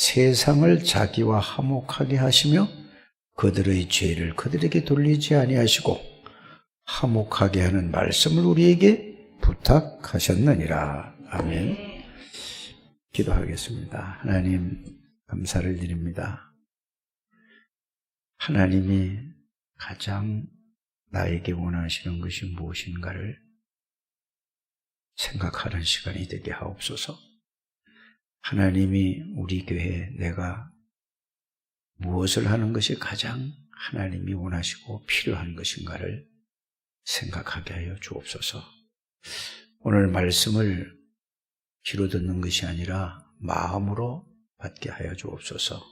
세상을 자기와 화목하게 하시며 그들의 죄를 그들에게 돌리지 아니하시고 화목하게 하는 말씀을 우리에게 부탁하셨느니라. 아멘. 기도하겠습니다. 하나님, 감사를 드립니다. 하나님이 가장 나에게 원하시는 것이 무엇인가를 생각하는 시간이 되게 하옵소서. 하나님이 우리 교회에 내가 무엇을 하는 것이 가장 하나님이 원하시고 필요한 것인가를 생각하게 하여 주옵소서. 오늘 말씀을 귀로 듣는 것이 아니라 마음으로 받게 하여 주옵소서.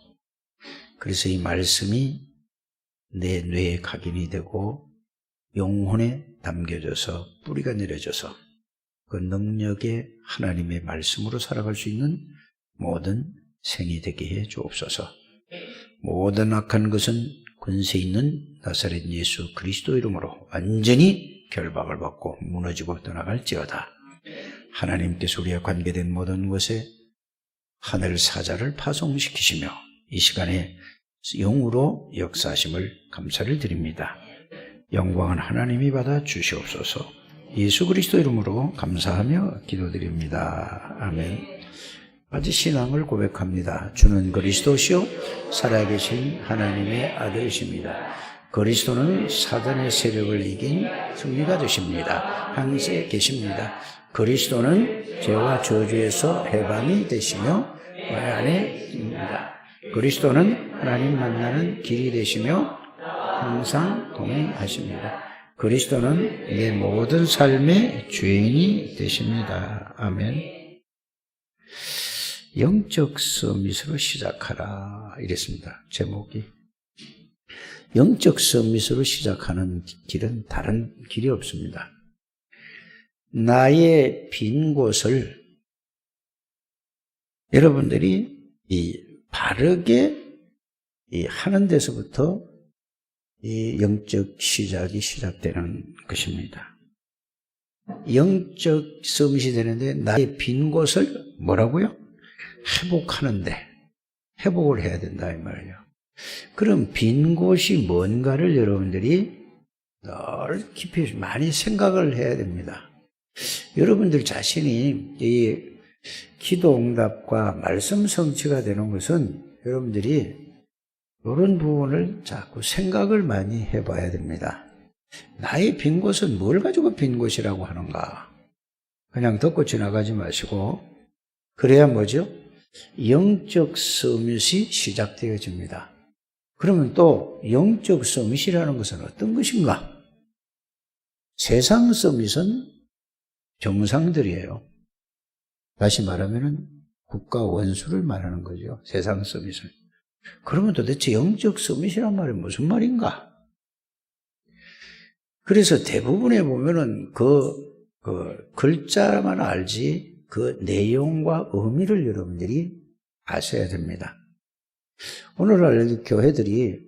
그래서 이 말씀이 내 뇌에 각인이 되고 영혼에 담겨져서 뿌리가 내려져서 그 능력의 하나님의 말씀으로 살아갈 수 있는 모든 생이 되게 해 주옵소서. 모든 악한 것은 권세 있는 나사렛 예수 그리스도 이름으로 완전히 결박을 받고 무너지고 떠나갈지어다. 하나님께서 우리와 관계된 모든 것에 하늘 사자를 파송시키시며 이 시간에 영으로 역사하심을 감사를 드립니다. 영광은 하나님이 받아 주시옵소서. 예수 그리스도 이름으로 감사하며 기도드립니다. 아멘. 아직 신앙을 고백합니다. 주는 그리스도시요 살아계신 하나님의 아들이십니다. 그리스도는 사단의 세력을 이긴 승리가 되십니다. 항세 계십니다. 그리스도는 죄와 저주에서 해방이 되시며 내 안에 있습니다. 그리스도는 하나님 만나는 길이 되시며 항상 동행하십니다. 그리스도는 내 모든 삶의 주인이 되십니다. 아멘. 영적 서밋으로 시작하라 이랬습니다. 제목이. 영적 서밋으로 시작하는 길은 다른 길이 없습니다. 나의 빈 곳을 여러분들이 바르게 하는 데서부터 이 영적 시작이 시작되는 것입니다. 영적 서밋이 되는데 나의 빈 곳을 뭐라고요? 회복하는데 회복을 해야 된다 이 말이에요. 그럼 빈 곳이 뭔가를 여러분들이 늘 깊이 많이 생각을 해야 됩니다. 여러분들 자신이 이 기도 응답과 말씀 성취가 되는 것은 여러분들이 이런 부분을 자꾸 생각을 많이 해봐야 됩니다. 나의 빈 곳은 뭘 가지고 빈 곳이라고 하는가? 그냥 듣고 지나가지 마시고 그래야 뭐죠? 영적 서밋이 시작되어집니다. 그러면 또 영적 서밋이라는 것은 어떤 것인가? 세상 서밋은 정상들이에요. 다시 말하면 국가 원수를 말하는 거죠. 세상 서밋은. 그러면 도대체 영적 서밋이란 말이 무슨 말인가? 그래서 대부분에 보면은 그 글자만 알지 그 내용과 의미를 여러분들이 아셔야 됩니다. 오늘날 교회들이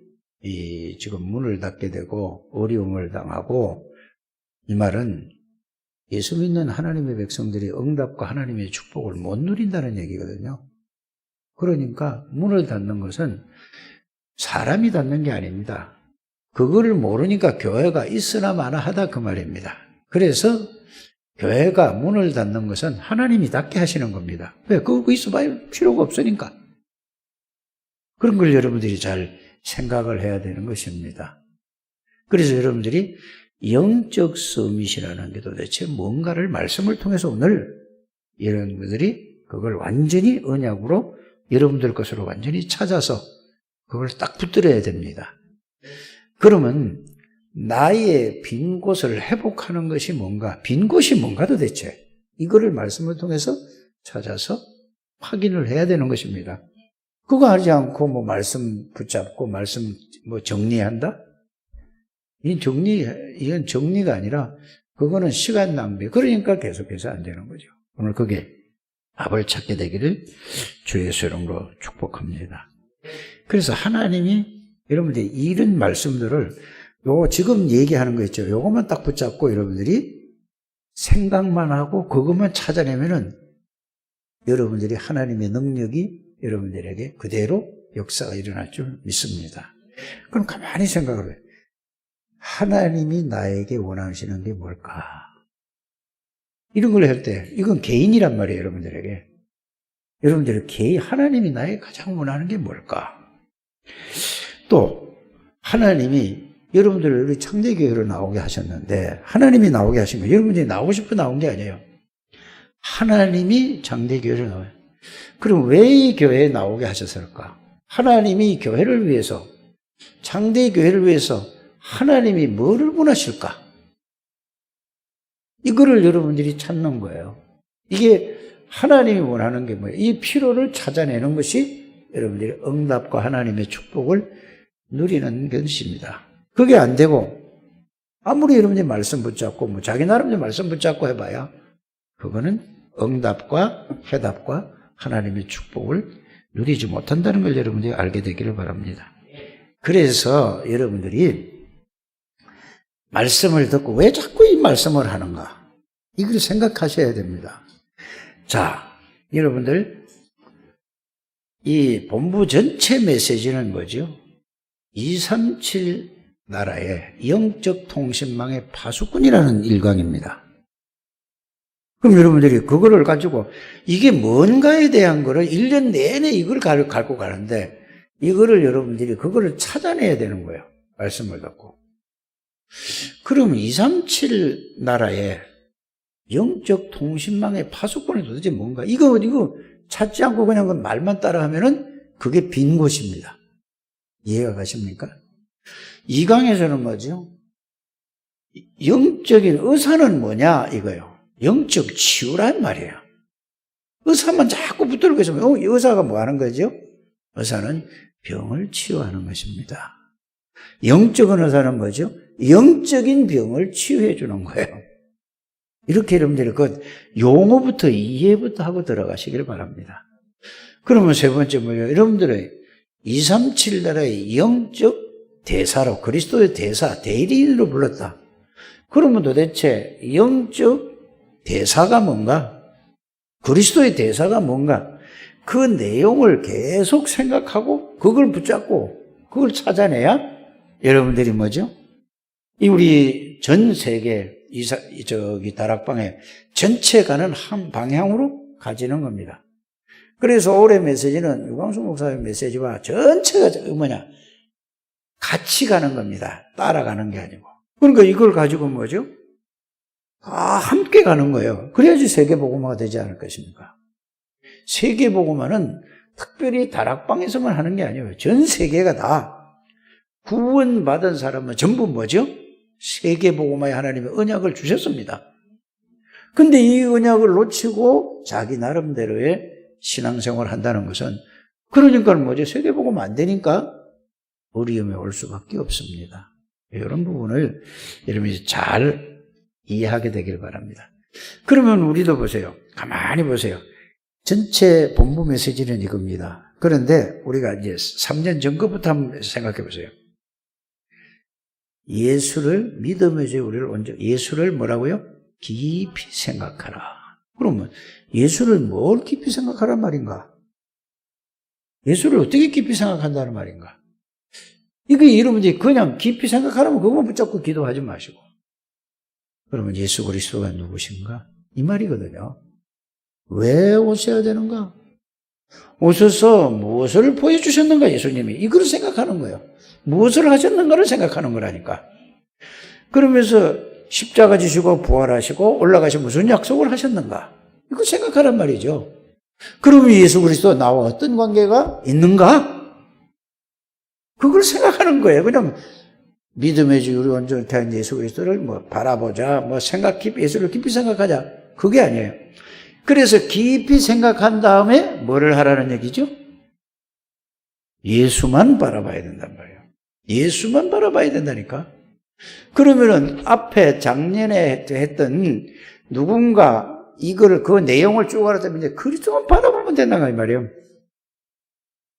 지금 문을 닫게 되고 어려움을 당하고 이 말은 예수 믿는 하나님의 백성들이 응답과 하나님의 축복을 못 누린다는 얘기거든요. 그러니까 문을 닫는 것은 사람이 닫는 게 아닙니다. 그거를 모르니까 교회가 있으나 마나 하다 그 말입니다. 그래서 교회가 문을 닫는 것은 하나님이 닫게 하시는 겁니다. 왜? 그거 있어봐야 필요가 없으니까. 그런 걸 여러분들이 잘 생각을 해야 되는 것입니다. 그래서 여러분들이 영적 서밋이라는 게 도대체 뭔가를 말씀을 통해서 오늘 여러분들이 그걸 완전히 언약으로 여러분들 것으로 완전히 찾아서 그걸 딱 붙들어야 됩니다. 그러면 나의 빈 곳을 회복하는 것이 뭔가, 빈 곳이 뭔가 도대체 이거를 말씀을 통해서 찾아서 확인을 해야 되는 것입니다. 그거 하지 않고 뭐 말씀 붙잡고 말씀 뭐 정리한다? 이건 정리가 아니라 그거는 시간 낭비. 그러니까 계속해서 안 되는 거죠. 오늘 그게 답을 찾게 되기를 주의 이름으로 축복합니다. 그래서 하나님이 여러분들이 이런 말씀들을 지금 얘기하는 거 있죠. 요것만 딱 붙잡고 여러분들이 생각만 하고 그것만 찾아내면은 여러분들이 하나님의 능력이 여러분들에게 그대로 역사가 일어날 줄 믿습니다. 그럼 가만히 생각을 해요. 하나님이 나에게 원하시는 게 뭘까? 이런 걸 할 때, 이건 개인이란 말이에요, 여러분들에게. 여러분들의 개인, 하나님이 나에게 가장 원하는 게 뭘까? 또, 하나님이 여러분들을 우리 창대교회로 나오게 하셨는데, 하나님이 나오게 하신 거예요. 여러분들이 나오고 싶어 나온 게 아니에요. 하나님이 창대교회로 나와요. 그럼 왜 이 교회에 나오게 하셨을까? 하나님이 이 교회를 위해서, 창대교회를 위해서 하나님이 뭐를 원하실까? 이거를 여러분들이 찾는 거예요. 이게 하나님이 원하는 게 뭐예요? 이 필요를 찾아내는 것이 여러분들이 응답과 하나님의 축복을 누리는 것입니다. 그게 안 되고 아무리 여러분들이 말씀 붙잡고 뭐 자기 나름대로 말씀 붙잡고 해봐야 그거는 응답과 해답과 하나님의 축복을 누리지 못한다는 걸 여러분들이 알게 되기를 바랍니다. 그래서 여러분들이 말씀을 듣고 왜 자꾸 이 말씀을 하는가? 이걸 생각하셔야 됩니다. 자, 여러분들 이 본부 전체 메시지는 뭐죠? 237 나라의 영적 통신망의 파수꾼이라는 일광입니다. 그럼 여러분들이 그거를 가지고 이게 뭔가에 대한 거를 1년 내내 이걸 갖고 가는데 이거를 여러분들이 그거를 찾아내야 되는 거예요. 말씀을 듣고. 그럼 237 나라의 영적 통신망의 파수꾼이 도대체 뭔가? 이거 찾지 않고 그냥 그 말만 따라하면은 그게 빈 곳입니다. 이해가 가십니까? 이 강에서는 뭐죠? 영적인 의사는 뭐냐 이거요. 영적 치유란 말이에요. 의사만 자꾸 붙들고 있으면 의사가 뭐 하는 거죠? 의사는 병을 치유하는 것입니다. 영적인 의사는 뭐죠? 영적인 병을 치유해 주는 거예요. 이렇게 여러분들이 그 용어부터 이해부터 하고 들어가시길 바랍니다. 그러면 세 번째 뭐예요? 여러분들의 237 나라의 영적 대사로 그리스도의 대사, 대리인으로 불렀다. 그러면 도대체 영적 대사가 뭔가? 그리스도의 대사가 뭔가? 그 내용을 계속 생각하고 그걸 붙잡고 그걸 찾아내야 여러분들이 뭐죠? 이 우리 전 세계 다락방에 전체 가는 한 방향으로 가지는 겁니다. 그래서 올해 메시지는 유광수 목사의 메시지와 전체가 뭐냐? 같이 가는 겁니다. 따라가는 게 아니고. 그러니까 이걸 가지고 뭐죠? 다 함께 가는 거예요. 그래야지 세계복음화가 되지 않을 것입니까? 세계복음화는 특별히 다락방에서만 하는 게 아니에요. 전 세계가 다 구원받은 사람은 전부 뭐죠? 세계복음화에 하나님의 언약을 주셨습니다. 근데 이 언약을 놓치고 자기 나름대로의 신앙생활을 한다는 것은 그러니까 뭐죠? 세계복음 안 되니까 어려움에 올 수밖에 없습니다. 이런 부분을 여러분이 잘 이해하게 되길 바랍니다. 그러면 우리도 보세요. 가만히 보세요. 전체 본부 메시지는 이겁니다. 그런데 우리가 이제 3년 전 것부터 한번 생각해 보세요. 예수를 믿음의 죄 우리를 언제 예수를 뭐라고요? 깊이 생각하라. 그러면 예수를 뭘 깊이 생각하란 말인가? 예수를 어떻게 깊이 생각한다는 말인가? 이게 여러분들이 그냥 깊이 생각하라면 그것만 붙잡고 기도하지 마시고. 그러면 예수 그리스도가 누구신가? 이 말이거든요. 왜 오셔야 되는가? 오셔서 무엇을 보여주셨는가 예수님이? 이걸 생각하는 거예요. 무엇을 하셨는가를 생각하는 거라니까. 그러면서 십자가 지시고 부활하시고 올라가시 무슨 약속을 하셨는가? 이걸 생각하란 말이죠. 그러면 예수 그리스도 나와 어떤 관계가 있는가? 그걸 생각하는 거예요. 그냥 믿음의 주 우리 온전히 태어난 예수 그리스도를 뭐 바라보자, 뭐 예수를 깊이 생각하자. 그게 아니에요. 그래서 깊이 생각한 다음에 뭐를 하라는 얘기죠? 예수만 바라봐야 된단 말이에요. 예수만 바라봐야 된다니까. 그러면은 앞에 작년에 했던 누군가 이거를 그 내용을 쭉 알았다면 이제 그리스도만 바라보면 된다는 말이에요.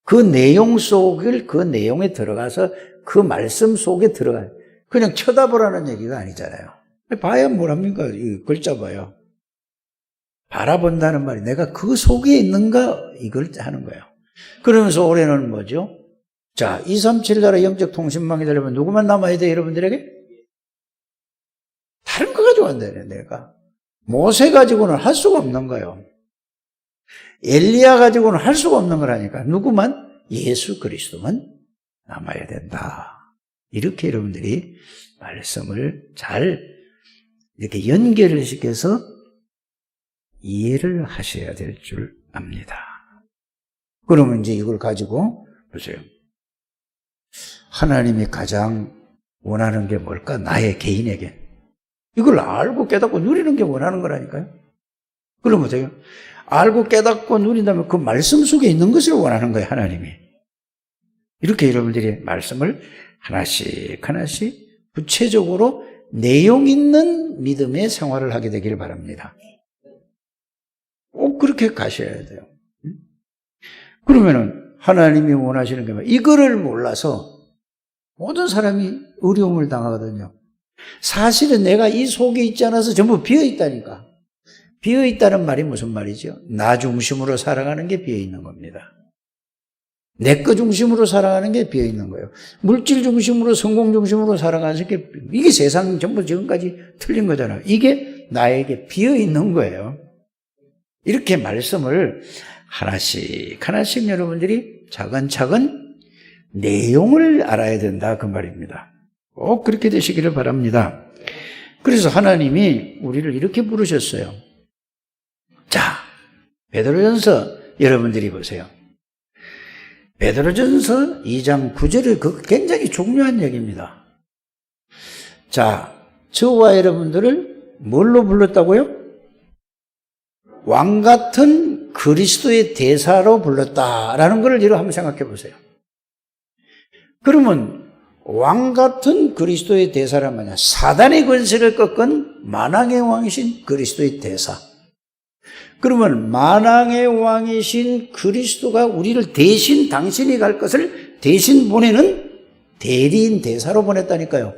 그 내용 속을 그 내용에 들어가서 그 말씀 속에 들어가요. 그냥 쳐다보라는 얘기가 아니잖아요. 봐야 뭐랍니까? 이 글자 봐요. 바라본다는 말이 내가 그 속에 있는가 이걸 하는 거예요. 그러면서 올해는 뭐죠? 자, 237 나라 영적 통신망이 되려면 누구만 남아야 돼, 여러분들에게? 다른 거 가지고 안 되네, 내가. 모세 가지고는 할 수가 없는 거예요. 엘리야 가지고는 할 수가 없는 거라니까. 누구만? 예수 그리스도만 남아야 된다. 이렇게 여러분들이 말씀을 잘 이렇게 연결을 시켜서 이해를 하셔야 될 줄 압니다. 그러면 이제 이걸 가지고 보세요. 하나님이 가장 원하는 게 뭘까? 나의 개인에게. 이걸 알고 깨닫고 누리는 게 원하는 거라니까요. 그러면 어때요? 알고 깨닫고 누린다면 그 말씀 속에 있는 것을 원하는 거예요, 하나님이. 이렇게 여러분들이 말씀을 하나씩 하나씩 구체적으로 내용 있는 믿음의 생활을 하게 되기를 바랍니다. 꼭 그렇게 가셔야 돼요. 그러면은 하나님이 원하시는 게 뭐예요? 이거를 몰라서 모든 사람이 어려움을 당하거든요. 사실은 내가 이 속에 있지 않아서 전부 비어있다니까. 비어있다는 말이 무슨 말이죠? 나 중심으로 살아가는 게 비어있는 겁니다. 내 거 중심으로 살아가는 게 비어있는 거예요. 물질 중심으로, 성공 중심으로 살아가는 게, 이게 세상 전부 지금까지 틀린 거잖아요. 이게 나에게 비어있는 거예요. 이렇게 말씀을 하나씩 하나씩 여러분들이 차근차근 내용을 알아야 된다, 그 말입니다. 꼭 그렇게 되시기를 바랍니다. 그래서 하나님이 우리를 이렇게 부르셨어요. 자, 베드로전서 여러분들이 보세요. 베드로전서 2장 9절이 그 굉장히 중요한 얘기입니다. 자, 저와 여러분들을 뭘로 불렀다고요? 왕 같은 그리스도의 대사로 불렀다라는 걸 여러분 한번 생각해 보세요. 그러면 왕 같은 그리스도의 대사란 뭐냐? 사단의 권세를 꺾은 만왕의 왕이신 그리스도의 대사. 그러면 만왕의 왕이신 그리스도가 우리를 대신 당신이 갈 것을 대신 보내는 대리인 대사로 보냈다니까요.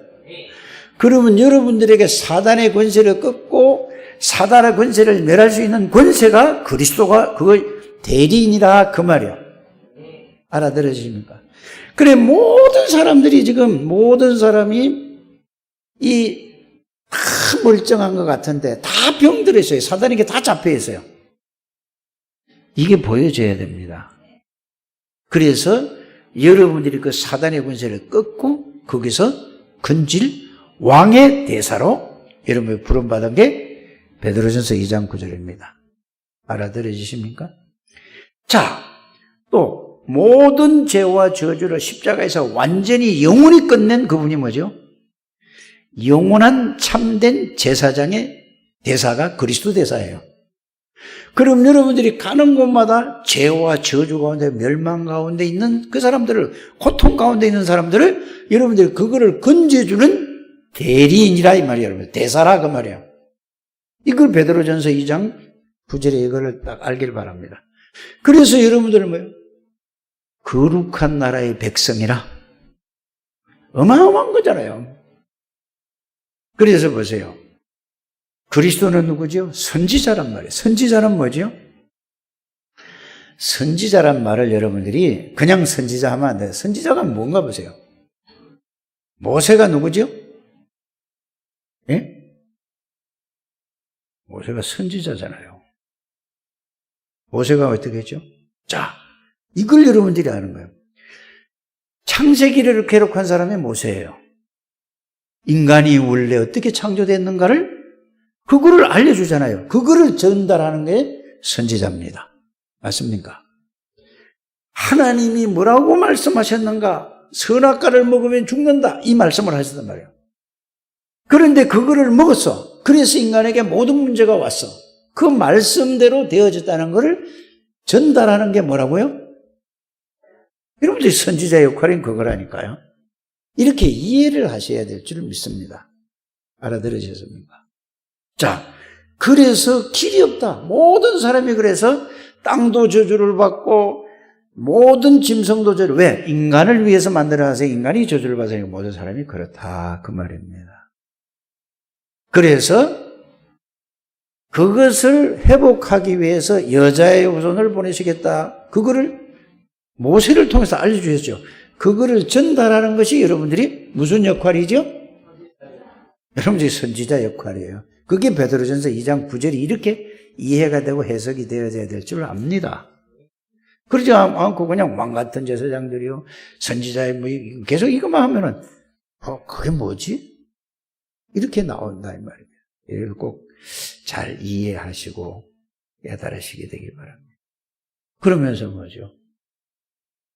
그러면 여러분들에게 사단의 권세를 꺾고 사단의 권세를 멸할 수 있는 권세가 그리스도가 그걸 대리인이라 그 말이에요. 알아들으십니까? 그래, 모든 사람들이 지금 모든 사람이 이 다 멀쩡한 것 같은데 다 병들어 있어요. 사단에게 다 잡혀 있어요. 이게 보여줘야 됩니다. 그래서 여러분들이 그 사단의 권세를 꺾고 거기서 건질 왕의 대사로 여러분이 부름받은 게 베드로전서 2장 9절입니다. 알아들으십니까? 자, 또 모든 죄와 저주를 십자가에서 완전히 영원히 끝낸 그분이 뭐죠? 영원한 참된 제사장의 대사가 그리스도 대사예요. 그럼 여러분들이 가는 곳마다 죄와 저주 가운데 멸망 가운데 있는 그 사람들을, 고통 가운데 있는 사람들을 여러분들이 그거를 건져주는 대리인이라 이 말이에요. 여러분. 대사라 그 말이에요. 이걸 베드로전서 2장 9절에 이거를 딱 알길 바랍니다. 그래서 여러분들은 뭐예요? 거룩한 나라의 백성이라. 어마어마한 거잖아요. 그래서 보세요. 그리스도는 누구죠? 선지자란 말이에요. 선지자는 뭐죠? 선지자란 말을 여러분들이 그냥 선지자 하면 안 돼요. 선지자가 뭔가 보세요. 모세가 누구죠? 예? 모세가 선지자잖아요. 모세가 어떻게 했죠? 자, 이걸 여러분들이 아는 거예요. 창세기를 기록한 사람이 모세예요. 인간이 원래 어떻게 창조됐는가를 그거를 알려주잖아요. 그거를 전달하는 게 선지자입니다. 맞습니까? 하나님이 뭐라고 말씀하셨는가? 선악과를 먹으면 죽는다. 이 말씀을 하셨단 말이에요. 그런데 그거를 먹었어. 그래서 인간에게 모든 문제가 왔어. 그 말씀대로 되어졌다는 것을 전달하는 게 뭐라고요? 여러분들이 선지자 역할인 그거라니까요. 이렇게 이해를 하셔야 될 줄 믿습니다. 알아들으셨습니까? 자, 그래서 길이 없다. 모든 사람이 그래서 땅도 저주를 받고 모든 짐승도 저주를, 왜? 인간을 위해서 만들어서 인간이 저주를 받으니까 모든 사람이 그렇다. 그 말입니다. 그래서 그것을 회복하기 위해서 여자의 후손을 보내시겠다. 그거를 모세를 통해서 알려주셨죠. 그거를 전달하는 것이 여러분들이 무슨 역할이죠? 여러분들이 선지자 역할이에요. 그게 베드로전서 2장 9절이 이렇게 이해가 되고 해석이 되어져야 될 줄 압니다. 그러지 않고 그냥 왕 같은 제사장들이요, 선지자의 뭐 계속 이것만 하면은 그게 뭐지? 이렇게 나온다 이 말이에요. 이걸 꼭 잘 이해하시고 깨달으시게 되기 바랍니다. 그러면서 뭐죠?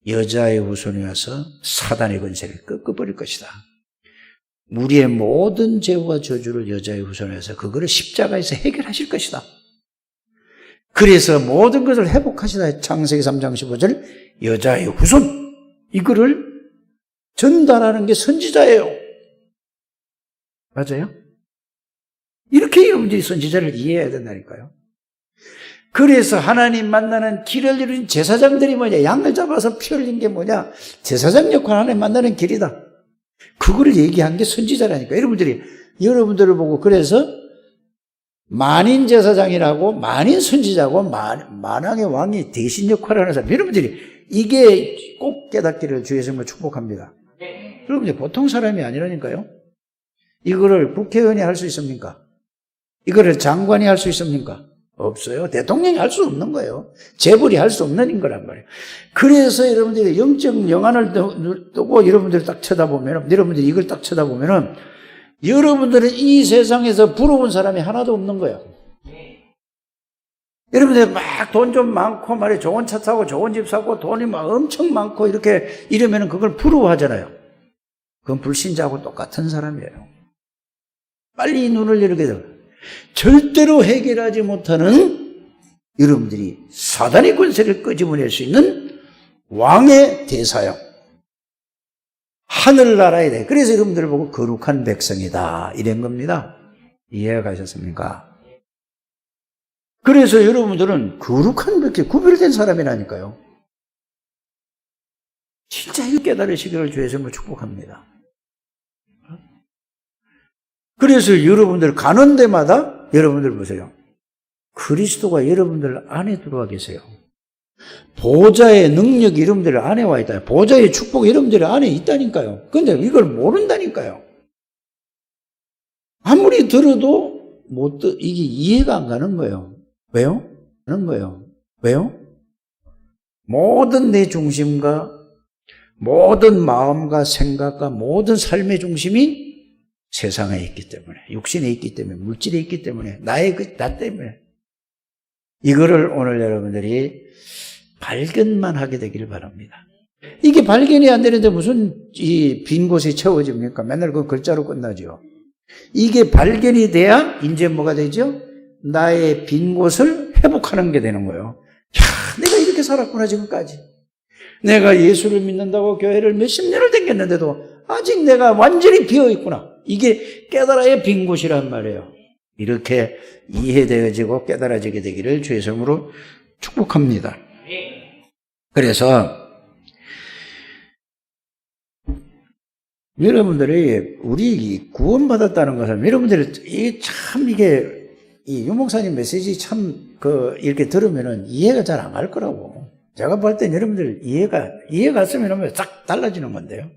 여자의 후손이 와서 사단의 권세를 꺾어버릴 것이다. 우리의 모든 죄와 저주를 여자의 후손이 와서 그거를 십자가에서 해결하실 것이다. 그래서 모든 것을 회복하시다. 창세기 3장 15절 여자의 후손, 이거를 전달하는 게 선지자예요. 맞아요? 이렇게 여러분들이 선지자를 이해해야 된다니까요. 그래서 하나님 만나는 길을 이룬 제사장들이 뭐냐? 양을 잡아서 피 흘린 게 뭐냐? 제사장 역할, 하나님 만나는 길이다. 그거를 얘기한 게 선지자라니까. 여러분들을 보고 그래서 만인 제사장이라고, 만인 선지자고, 만왕의 왕이 대신 역할을 하는 사람. 여러분들이 이게 꼭 깨닫기를 주의 이름으로 축복합니다. 여러분들 보통 사람이 아니라니까요. 이거를 국회의원이 할 수 있습니까? 이거를 장관이 할 수 있습니까? 없어요. 대통령이 할 수 없는 거예요. 재벌이 할 수 없는 거란 말이에요. 그래서 여러분들이 영적 영안을 두고 여러분들이 딱 쳐다보면, 여러분들이 이걸 딱 쳐다보면은 여러분들은 이 세상에서 부러운 사람이 하나도 없는 거예요. 여러분들 막 돈 좀 많고 말이에요. 좋은 차 타고 좋은 집 사고 돈이 막 엄청 많고 이러면은 그걸 부러워하잖아요. 그건 불신자하고 똑같은 사람이에요. 빨리 눈을 열게 돼요. 절대로 해결하지 못하는 여러분들이 사단의 권세를 끄집어낼 수 있는 왕의 대사요. 하늘나라에 대해. 그래서 여러분들을 보고 거룩한 백성이다 이런 겁니다. 이해가 가셨습니까? 그래서 여러분들은 거룩한 백성, 구별된 사람이라니까요. 진짜 이거 깨달으시기를 주의 이름으로 축복합니다. 그래서 여러분들 가는 데마다 여러분들 보세요. 그리스도가 여러분들 안에 들어와 계세요. 보좌의 능력이 여러분들 안에 와 있다. 보좌의 축복이 여러분들 안에 있다니까요. 근데 이걸 모른다니까요. 아무리 들어도 이게 이해가 안 가는 거예요. 왜요? 가는 거예요. 왜요? 모든 내 중심과 모든 마음과 생각과 모든 삶의 중심이 세상에 있기 때문에, 육신에 있기 때문에, 물질에 있기 때문에, 나 때문에. 이거를 오늘 여러분들이 발견만 하게 되기를 바랍니다. 이게 발견이 안 되는데 무슨 이 빈 곳이 채워집니까? 맨날 그 글자로 끝나죠. 이게 발견이 돼야 이제 뭐가 되죠? 나의 빈 곳을 회복하는 게 되는 거예요. 야, 내가 이렇게 살았구나 지금까지. 내가 예수를 믿는다고 교회를 몇십 년을 다녔는데도 아직 내가 완전히 비어있구나. 이게 깨달아야 빈 곳이란 말이에요. 이렇게 이해되어지고 깨달아지게 되기를 주의 이름으로 축복합니다. 그래서 여러분들이 우리 구원받았다는 것은 여러분들이 참 이 유목사님 메시지 참 이렇게 들으면은 이해가 잘 안 갈 거라고. 제가 볼 땐 여러분들 이해가 갔으면 싹 달라지는 건데요.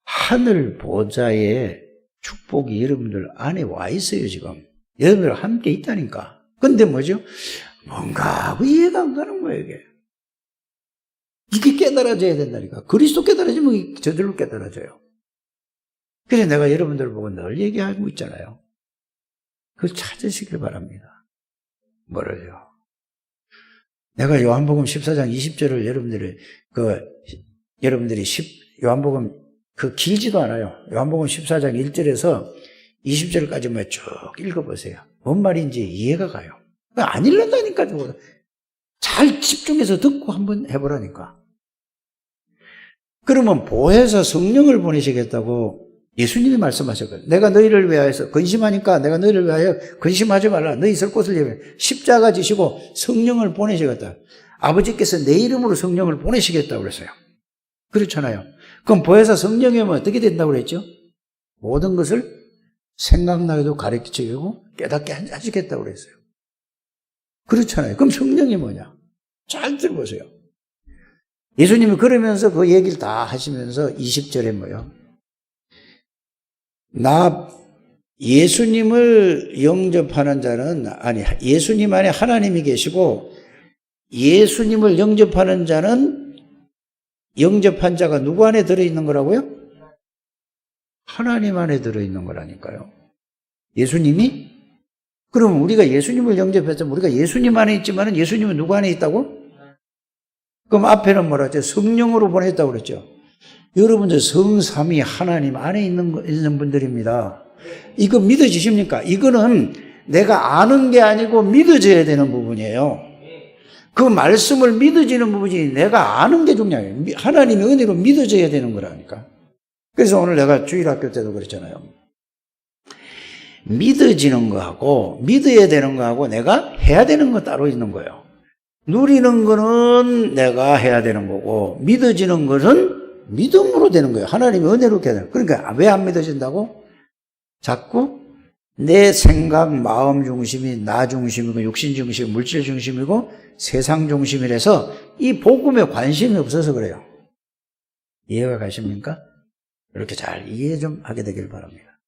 하늘 보좌의 축복이 여러분들 안에 와 있어요, 지금. 여러분들 함께 있다니까. 근데 뭐죠? 뭔가 이해가 안 가는 거예요, 이게. 이게 깨달아져야 된다니까. 그리스도 깨달아지면 저절로 깨달아져요. 그래서 내가 여러분들 보고 늘 얘기하고 있잖아요. 그걸 찾으시길 바랍니다. 뭐를요? 내가 요한복음 14장 20절을 여러분들이 요한복음 길지도 않아요. 요한복음 14장 1절에서 20절까지만 쭉 읽어보세요. 뭔 말인지 이해가 가요. 안 읽는다니까요. 잘 집중해서 듣고 한번 해보라니까. 그러면 보혜사 성령을 보내시겠다고 예수님이 말씀하셨거든요. 내가 너희를 위하여서 근심하니까 내가 너희를 위하여 근심하지 말라. 너희 있을 곳을 위하여 십자가 지시고 성령을 보내시겠다. 아버지께서 내 이름으로 성령을 보내시겠다고 그랬어요. 그렇잖아요. 그럼 보혜사 성령이 오면 어떻게 된다고 그랬죠? 모든 것을 생각나게도 가르치고 깨닫게 하시겠다고 그랬어요. 그렇잖아요. 그럼 성령이 뭐냐? 잘 들어보세요. 예수님이 그러면서 그 얘기를 다 하시면서 20절에 뭐요? 예수님을 영접하는 자는, 예수님 안에 하나님이 계시고 예수님을 영접하는 자는 영접한 자가 누구 안에 들어있는 거라고요? 하나님 안에 들어있는 거라니까요. 예수님이? 그럼 우리가 예수님을 영접했으면 우리가 예수님 안에 있지만 예수님은 누구 안에 있다고? 그럼 앞에는 뭐라 했죠? 성령으로 보냈다고 그랬죠. 여러분들 성삼위 하나님 안에 있는 분들입니다. 이거 믿어지십니까? 이거는 내가 아는 게 아니고 믿어져야 되는 부분이에요. 그 말씀을 믿어지는 부분이 내가 아는 게 중요해요. 하나님의 은혜로 믿어져야 되는 거라니까. 그래서 오늘 내가 주일학교 때도 그랬잖아요. 믿어지는 거하고 믿어야 되는 거하고 내가 해야 되는 거 따로 있는 거예요. 누리는 거는 내가 해야 되는 거고 믿어지는 것은 믿음으로 되는 거예요. 하나님의 은혜로 되는 거예요. 그러니까 왜 안 믿어진다고? 자꾸 내 생각, 마음 중심이 나 중심이고 육신 중심이고 물질 중심이고 세상 중심이라서 이 복음에 관심이 없어서 그래요. 이해가 가십니까? 이렇게 잘 이해 좀 하게 되길 바랍니다.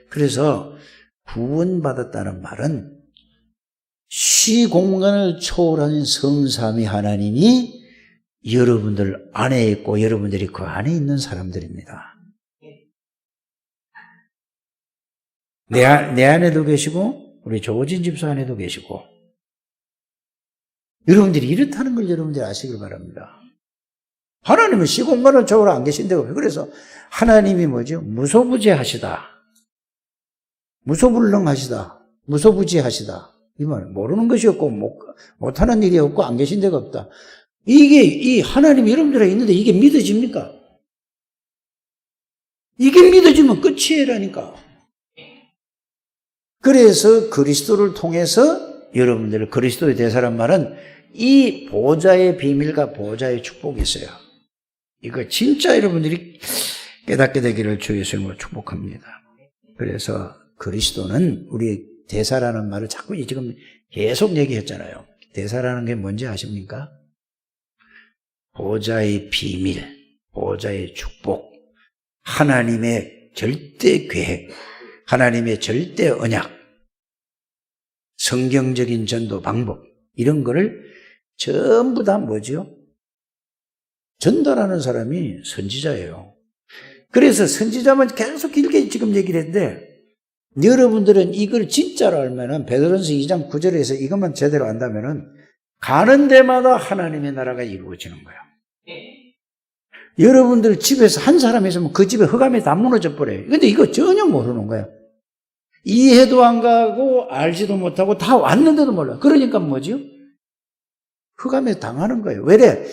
그래서 구원받았다는 말은 시공간을 초월한 성삼위 하나님이 여러분들 안에 있고 여러분들이 그 안에 있는 사람들입니다. 내 안에도 계시고 우리 조진 집사 안에도 계시고 여러분들이 이렇다는 걸 여러분들이 아시길 바랍니다. 하나님은 시공간을 초월해 안 계신 데가 없어요. 그래서 하나님이 뭐죠? 무소부재하시다. 무소불능하시다. 무소부지하시다. 이 말 모르는 것이 없고 못하는 일이 없고 안 계신 데가 없다. 이게 이 하나님이 여러분들에 있는데 이게 믿어집니까? 이게 믿어지면 끝이에라니까. 그래서 그리스도를 통해서 여러분들 그리스도의 대사란 말은 이 보좌의 비밀과 보좌의 축복이 있어요. 이거 진짜 여러분들이 깨닫게 되기를 주 예수님으로 축복합니다. 그래서 그리스도는 우리 대사라는 말을 자꾸 지금 계속 얘기했잖아요. 대사라는 게 뭔지 아십니까? 보좌의 비밀, 보좌의 축복, 하나님의 절대 계획, 하나님의 절대 언약, 성경적인 전도 방법 이런 거를 전부 다 뭐죠? 전달하는 사람이 선지자예요. 그래서 선지자만 계속 길게 지금 얘기를 했는데 여러분들은 이걸 진짜로 알면은 베드로전서 2장 9절에서 이것만 제대로 안다면은 가는 데마다 하나님의 나라가 이루어지는 거예요. 여러분들 집에서 한 사람이 있으면 그 집에 흑암이 다 무너져 버려요. 근데 이거 전혀 모르는 거예요. 이해도 안 가고 알지도 못하고 다 왔는데도 몰라요. 그러니까 뭐죠? 흑암에 당하는 거예요. 왜래?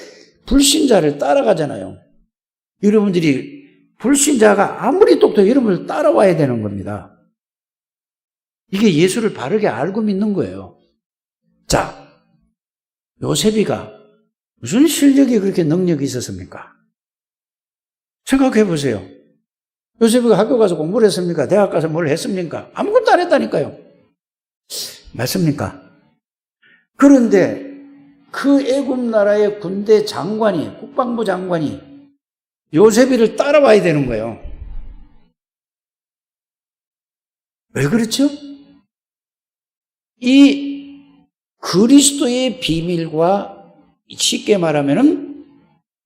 불신자를 따라가잖아요. 여러분들이 불신자가 아무리 똑똑해도 여러분을 따라와야 되는 겁니다. 이게 예수를 바르게 알고 믿는 거예요. 자, 요셉이가 무슨 실력이 그렇게 능력이 있었습니까? 생각해 보세요. 요셉이가 학교 가서 공부를 했습니까? 대학 가서 뭘 했습니까? 아무것도 안 했다니까요. 맞습니까? 그런데 그 애굽 나라의 군대 장관이, 국방부 장관이 요셉이를 따라와야 되는 거예요. 왜 그렇죠? 이 그리스도의 비밀과 쉽게 말하면은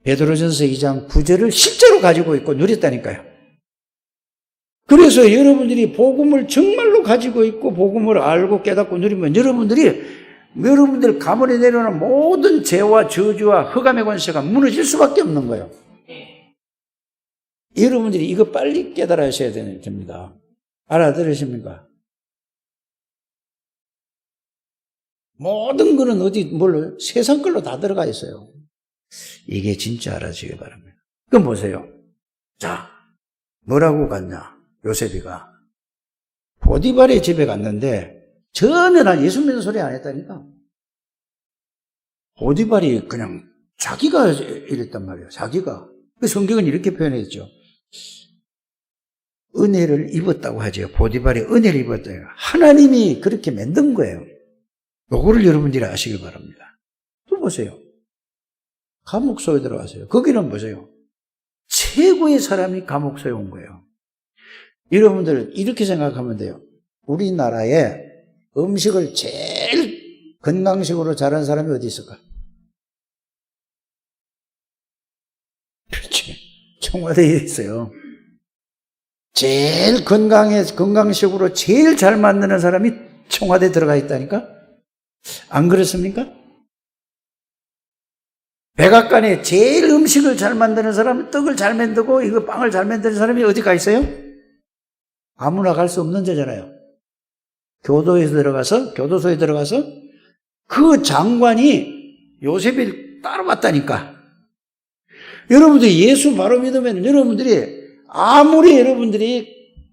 베드로전서 2장 9절을 실제로 가지고 있고 누렸다니까요. 그래서 여러분들이 복음을 정말로 가지고 있고 복음을 알고 깨닫고 누리면 여러분들 가문에 내려오는 모든 죄와 저주와 흑암의 권세가 무너질 수밖에 없는 거예요. 여러분들이 이거 빨리 깨달으셔야 됩니다. 알아들으십니까? 모든 거는 세상 걸로 다 들어가 있어요. 이게 진짜 알아주시기 바랍니다. 그럼 보세요. 자, 뭐라고 갔냐? 요셉이가 보디발의 집에 갔는데 전혀 난 예수 믿는 소리 안 했다니까. 보디발이 그냥 자기가 이랬단 말이에요. 자기가. 그 성경은 이렇게 표현했죠. 은혜를 입었다고 하죠. 보디발이 은혜를 입었다고 해요. 하나님이 그렇게 만든 거예요. 요거를 여러분들이 아시길 바랍니다. 또 보세요. 감옥소에 들어갔어요. 거기는 보세요. 최고의 사람이 감옥소에 온 거예요. 여러분들 이렇게 생각하면 돼요. 우리나라에 음식을 제일 건강식으로 잘하는 사람이 어디 있을까? 그렇지. 청와대에 있어요. 제일 건강식으로 제일 잘 만드는 사람이 청와대에 들어가 있다니까? 안 그렇습니까? 백악관에 제일 음식을 잘 만드는 사람은 떡을 잘 만들고 이거 빵을 잘 만드는 사람이 어디 가 있어요? 아무나 갈 수 없는 데잖아요. 교도소에 들어가서 그 장관이 요셉을 따라왔다니까. 여러분들이 예수 바로 믿으면 아무리 여러분들이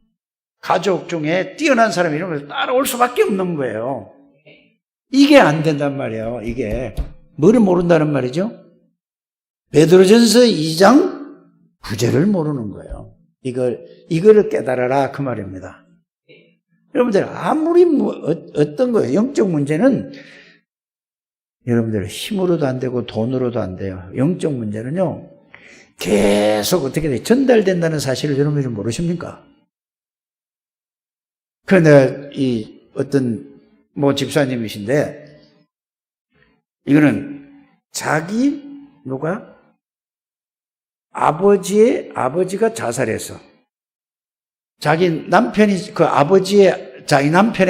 가족 중에 뛰어난 사람이 이러면서 따라올 수밖에 없는 거예요. 이게 안 된단 말이에요. 이게 뭐를 모른다는 말이죠? 베드로전서 2장 9절을 모르는 거예요. 이거를 깨달아라 그 말입니다. 여러분들 아무리 어떤 거예요. 영적 문제는 여러분들 힘으로도 안 되고 돈으로도 안 돼요. 영적 문제는요. 계속 어떻게 돼? 전달된다는 사실을 여러분들이 모르십니까? 그런데 어떤 집사님이신데 이거는 누가? 아버지가 자살했어. 자기 남편의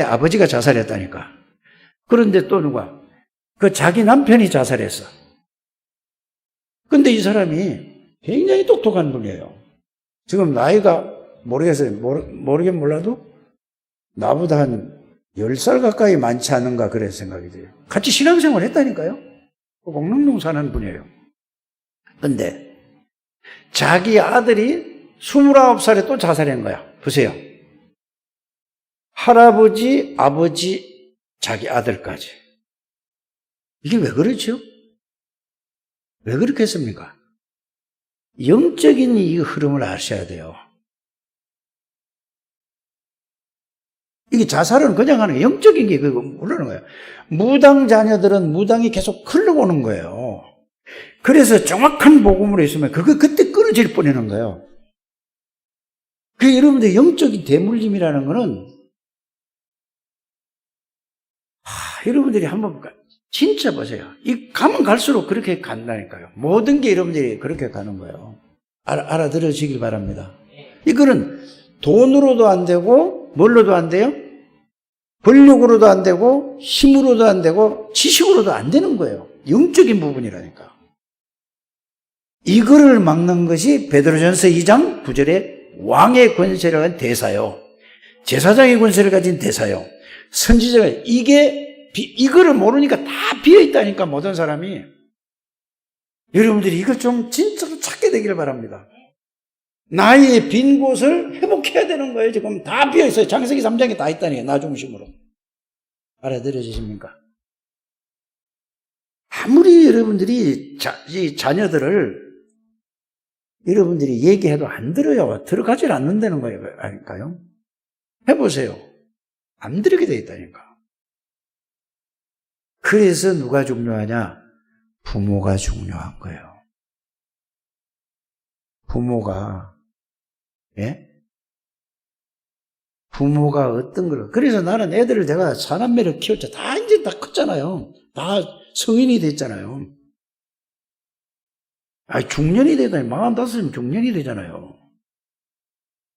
아버지가 자살했다니까. 그런데 또 누가? 자기 남편이 자살했어. 근데 이 사람이 굉장히 똑똑한 분이에요. 지금 나이가 모르겠어요. 모르긴 몰라도 나보다 한 10살 가까이 많지 않은가 그런 생각이 들어요. 같이 신앙생활 했다니까요. 공릉동 사는 분이에요. 근데 자기 아들이 29살에 또 자살한 거야. 보세요. 할아버지, 아버지, 자기 아들까지. 이게 왜 그렇죠? 왜 그렇게 했습니까? 영적인 이 흐름을 아셔야 돼요. 이게 자살은 그냥 하는 거예요. 영적인 게 모르는 거예요. 무당 자녀들은 무당이 계속 흘러오는 거예요. 그래서 정확한 복음으로 있으면 그때 끊어질 뻔하는 거예요. 여러분들 영적인 대물림이라는 거는 여러분들이 한번 진짜 보세요. 가면 갈수록 그렇게 간다니까요. 모든 게 여러분들이 그렇게 가는 거예요. 알아들으시길 바랍니다. 이거는 돈으로도 안 되고 뭘로도 안 돼요? 권력으로도 안 되고 힘으로도 안 되고 지식으로도 안 되는 거예요. 영적인 부분이라니까. 이거를 막는 것이 베드로전서 2장 9절에 왕의 권세를 가진 대사요. 제사장의 권세를 가진 대사요. 선지자가 이거를 모르니까 다 비어있다니까 모든 사람이. 여러분들이 이걸 좀 진짜로 찾게 되기를 바랍니다. 나의 빈 곳을 회복해야 되는 거예요. 지금 다 비어있어요. 창세기 3장에 다 있다니까요. 나 중심으로. 알아들으십니까? 아무리 여러분들이 이 자녀들을 여러분들이 얘기해도 안 들어요. 들어가질 않는다는 거예요. 아닐까요? 해보세요. 안 들으게 돼 있다니까. 그래서 누가 중요하냐? 부모가 중요한 거예요. 부모가 어떤 걸. 그래서 나는 애들을 내가 사남매를 키웠죠. 이제 다 컸잖아요. 다 성인이 됐잖아요. 중년이 되다니, 45이면 중년이 되잖아요.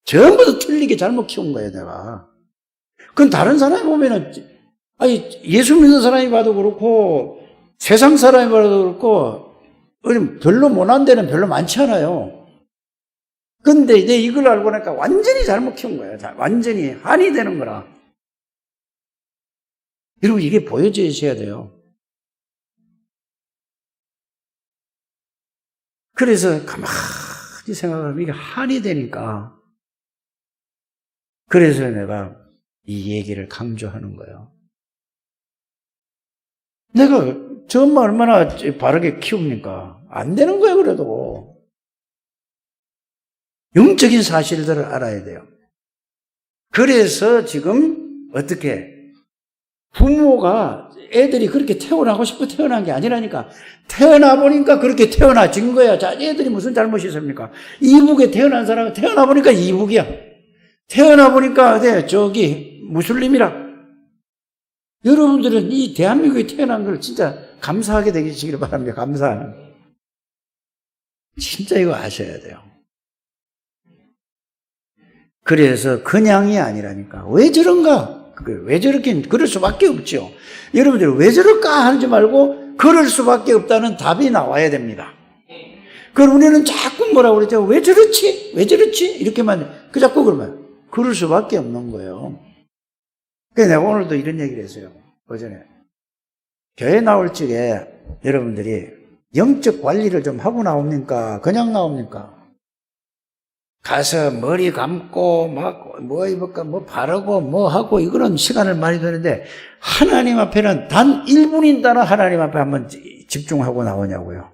전부 다 틀리게 잘못 키운 거예요, 내가. 그건 다른 사람이 보면은, 예수 믿는 사람이 봐도 그렇고, 세상 사람이 봐도 그렇고, 별로 못한 데는 별로 많지 않아요. 근데 이제 이걸 알고 나니까 완전히 잘못 키운 거예요. 완전히 한이 되는 거라. 여러분, 이게 보여져야 돼요. 그래서 가만히 생각하면 이게 한이 되니까. 그래서 내가 이 얘기를 강조하는 거예요. 내가 저 엄마 얼마나 바르게 키웁니까? 안 되는 거예요, 그래도. 영적인 사실들을 알아야 돼요. 그래서 지금 어떻게 부모가 애들이 그렇게 태어나고 싶어 태어난 게 아니라니까. 태어나 보니까 그렇게 태어나진 거야. 자, 애들이 무슨 잘못이 있습니까? 이북에 태어난 사람은 태어나 보니까 이북이야. 태어나 보니까 저기 무슬림이라. 여러분들은 이 대한민국에 태어난 걸 진짜 감사하게 되시기를 바랍니다. 감사하는. 진짜 이거 아셔야 돼요. 그래서 그냥이 아니라니까. 왜 저런가? 왜 저렇게 그럴 수밖에 없죠. 여러분들 왜 저럴까 하지 말고 그럴 수밖에 없다는 답이 나와야 됩니다. 그럼 우리는 자꾸 뭐라고 그러죠? 왜 저렇지? 왜 저렇지? 이렇게만 자꾸 그러면 그럴 수밖에 없는 거예요. 그래서 내가 오늘도 이런 얘기를 했어요. 어전에 교회 나올 적에 여러분들이 영적 관리를 좀 하고 나옵니까? 그냥 나옵니까? 가서 머리 감고 막 뭐 입을까 뭐 바르고 뭐 하고 이거는 시간을 많이 드는데 하나님 앞에는 단 1분인다는 하나님 앞에 한번 집중하고 나오냐고요.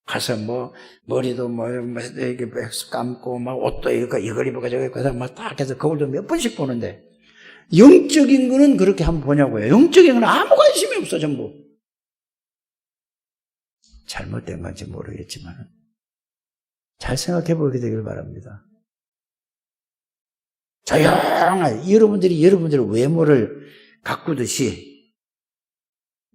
가서 뭐 머리도 뭐 이렇게 감고 막 옷도 이걸 입을까 저거 입을까 막 딱 해서 거울도 몇 번씩 보는데 영적인 거는 그렇게 한번 보냐고요. 영적인 건 아무 관심이 없어 전부. 잘못된 건지 모르겠지만 잘 생각해 보게 되길 바랍니다. 조용하게 여러분들의 외모를 가꾸듯이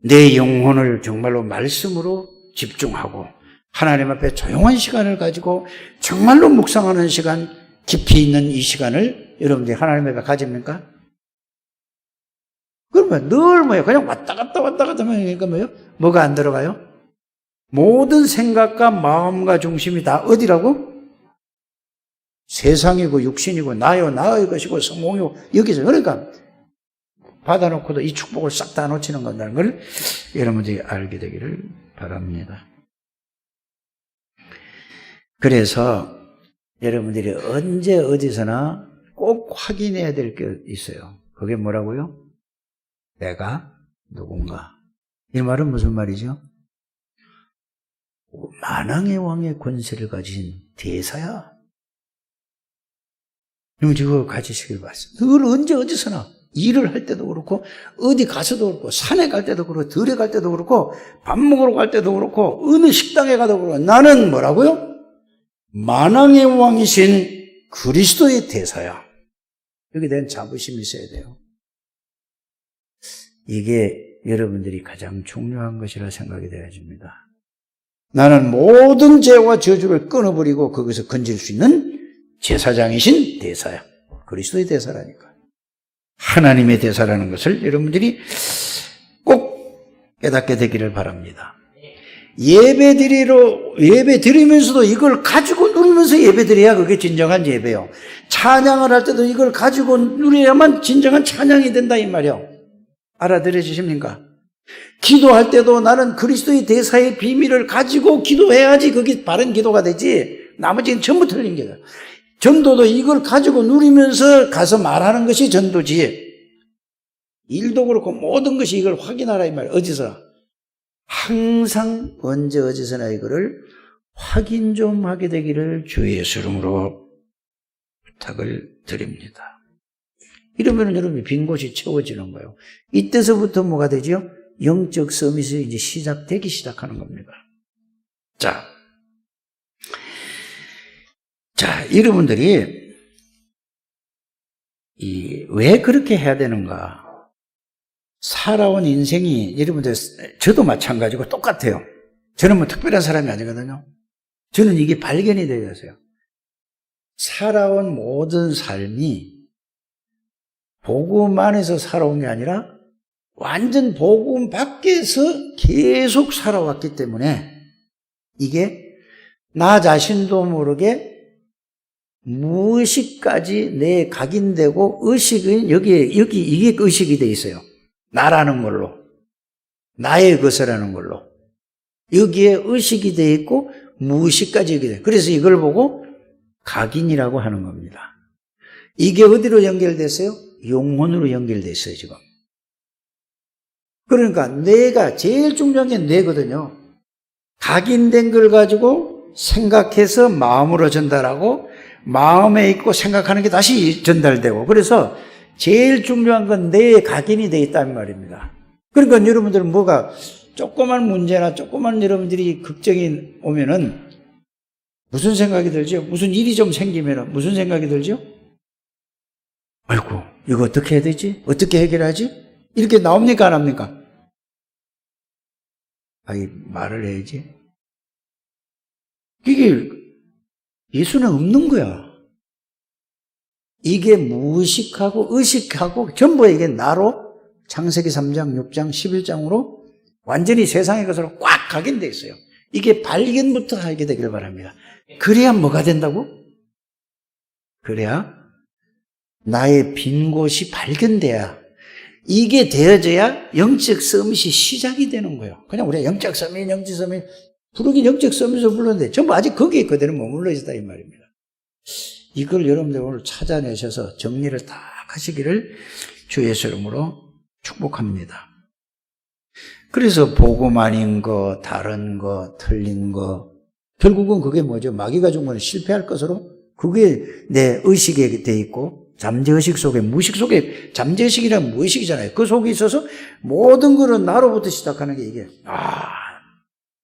내 영혼을 정말로 말씀으로 집중하고 하나님 앞에 조용한 시간을 가지고 정말로 묵상하는 시간, 깊이 있는 이 시간을 여러분들이 하나님 앞에 가집니까? 그러면 늘 뭐예요? 그냥 왔다 갔다 하면 뭐예요? 뭐가 안 들어가요? 모든 생각과 마음과 중심이 다 어디라고? 세상이고 육신이고 나요 나의 것이고 성공이고 여기서 그러니까 받아놓고도 이 축복을 싹 다 놓치는 건다는 걸 여러분들이 알게 되기를 바랍니다. 그래서 여러분들이 언제 어디서나 꼭 확인해야 될 게 있어요. 그게 뭐라고요? 내가 누군가. 이 말은 무슨 말이죠? 만왕의 왕의 권세를 가진 대사야. 여러분 그거 가지시길 바랍니다. 늘 언제 어디서나 일을 할 때도 그렇고 어디 가서도 그렇고 산에 갈 때도 그렇고 들에 갈 때도 그렇고 밥 먹으러 갈 때도 그렇고 어느 식당에 가도 그렇고 나는 뭐라고요? 만왕의 왕이신 그리스도의 대사야. 여기에 대한 자부심이 있어야 돼요. 이게 여러분들이 가장 중요한 것이라 생각이 되어집니다. 나는 모든 죄와 저주를 끊어버리고 거기서 건질 수 있는 제사장이신 대사야. 그리스도의 대사라니까. 하나님의 대사라는 것을 여러분들이 꼭 깨닫게 되기를 바랍니다. 예배 드리면서도 이걸 가지고 누리면서 예배 드려야 그게 진정한 예배요. 찬양을 할 때도 이걸 가지고 누려야만 진정한 찬양이 된다 이 말이요. 알아들으십니까? 기도할 때도 나는 그리스도의 대사의 비밀을 가지고 기도해야지 그게 바른 기도가 되지. 나머지는 전부 틀린 거예요. 전도도 이걸 가지고 누리면서 가서 말하는 것이 전도지. 일도 그렇고 모든 것이 이걸 확인하라 이 말이에요. 어디서? 항상 언제 어디서나 이거를 확인 좀 하게 되기를 주 예수 이름으로 부탁을 드립니다. 이러면 여러분이 빈 곳이 채워지는 거예요. 이때서부터 뭐가 되죠? 영적 서밋이 이제 시작되기 시작하는 겁니다. 자, 여러분들이 왜 그렇게 해야 되는가? 살아온 인생이 여러분들 저도 마찬가지고 똑같아요. 저는 뭐 특별한 사람이 아니거든요. 저는 이게 발견이 되었어요. 살아온 모든 삶이 복음 안에서 살아온 게 아니라 완전 복음 밖에서 계속 살아왔기 때문에 이게 나 자신도 모르게 무의식까지 내 각인되고 의식은 이게 의식이 돼 있어요. 나라는 걸로. 나의 것이라는 걸로. 여기에 의식이 돼 있고 무의식까지 여기 돼. 그래서 이걸 보고 각인이라고 하는 겁니다. 이게 어디로 연결됐어요? 영혼으로 연결됐어요, 지금. 그러니까 뇌가 제일 중요한 게 뇌거든요. 각인된 걸 가지고 생각해서 마음으로 전달하고 마음에 있고 생각하는 게 다시 전달되고 그래서 제일 중요한 건 내 각인이 되어 있다는 말입니다. 그러니까 여러분들은 뭐가 조그만 문제나 조그만 여러분들이 걱정이 오면은 무슨 생각이 들죠? 무슨 일이 좀 생기면은 무슨 생각이 들죠? 아이고, 이거 어떻게 해야 되지? 어떻게 해결하지? 이렇게 나옵니까? 안 합니까? 아이, 말을 해야지. 이게 예수는 없는 거야. 이게 무의식하고 의식하고 전부 이게 나로 창세기 3장, 6장, 11장으로 완전히 세상의 것으로 꽉 각인되어 있어요. 이게 발견부터 하게 되길 바랍니다. 그래야 뭐가 된다고? 그래야 나의 빈 곳이 발견돼야, 이게 되어져야 영적 서밋이 시작이 되는 거예요. 그냥 우리가 영적 서밋, 영적 서밋 부르긴 영적 서밋을 불렀는데 전부 아직 거기에 그대로 머물러 있다 이 말입니다. 이걸 여러분들 오늘 찾아내셔서 정리를 다 하시기를 주 예수 이름으로 축복합니다. 그래서 복음 아닌 거, 다른 거, 틀린 거, 결국은 그게 뭐죠? 마귀가 준 거는 실패할 것으로, 그게 내 의식에 돼 있고, 잠재의식 속에, 무의식 속에, 잠재의식이란 무의식이잖아요. 그 속에 있어서 모든 거는 나로부터 시작하는 게 이게,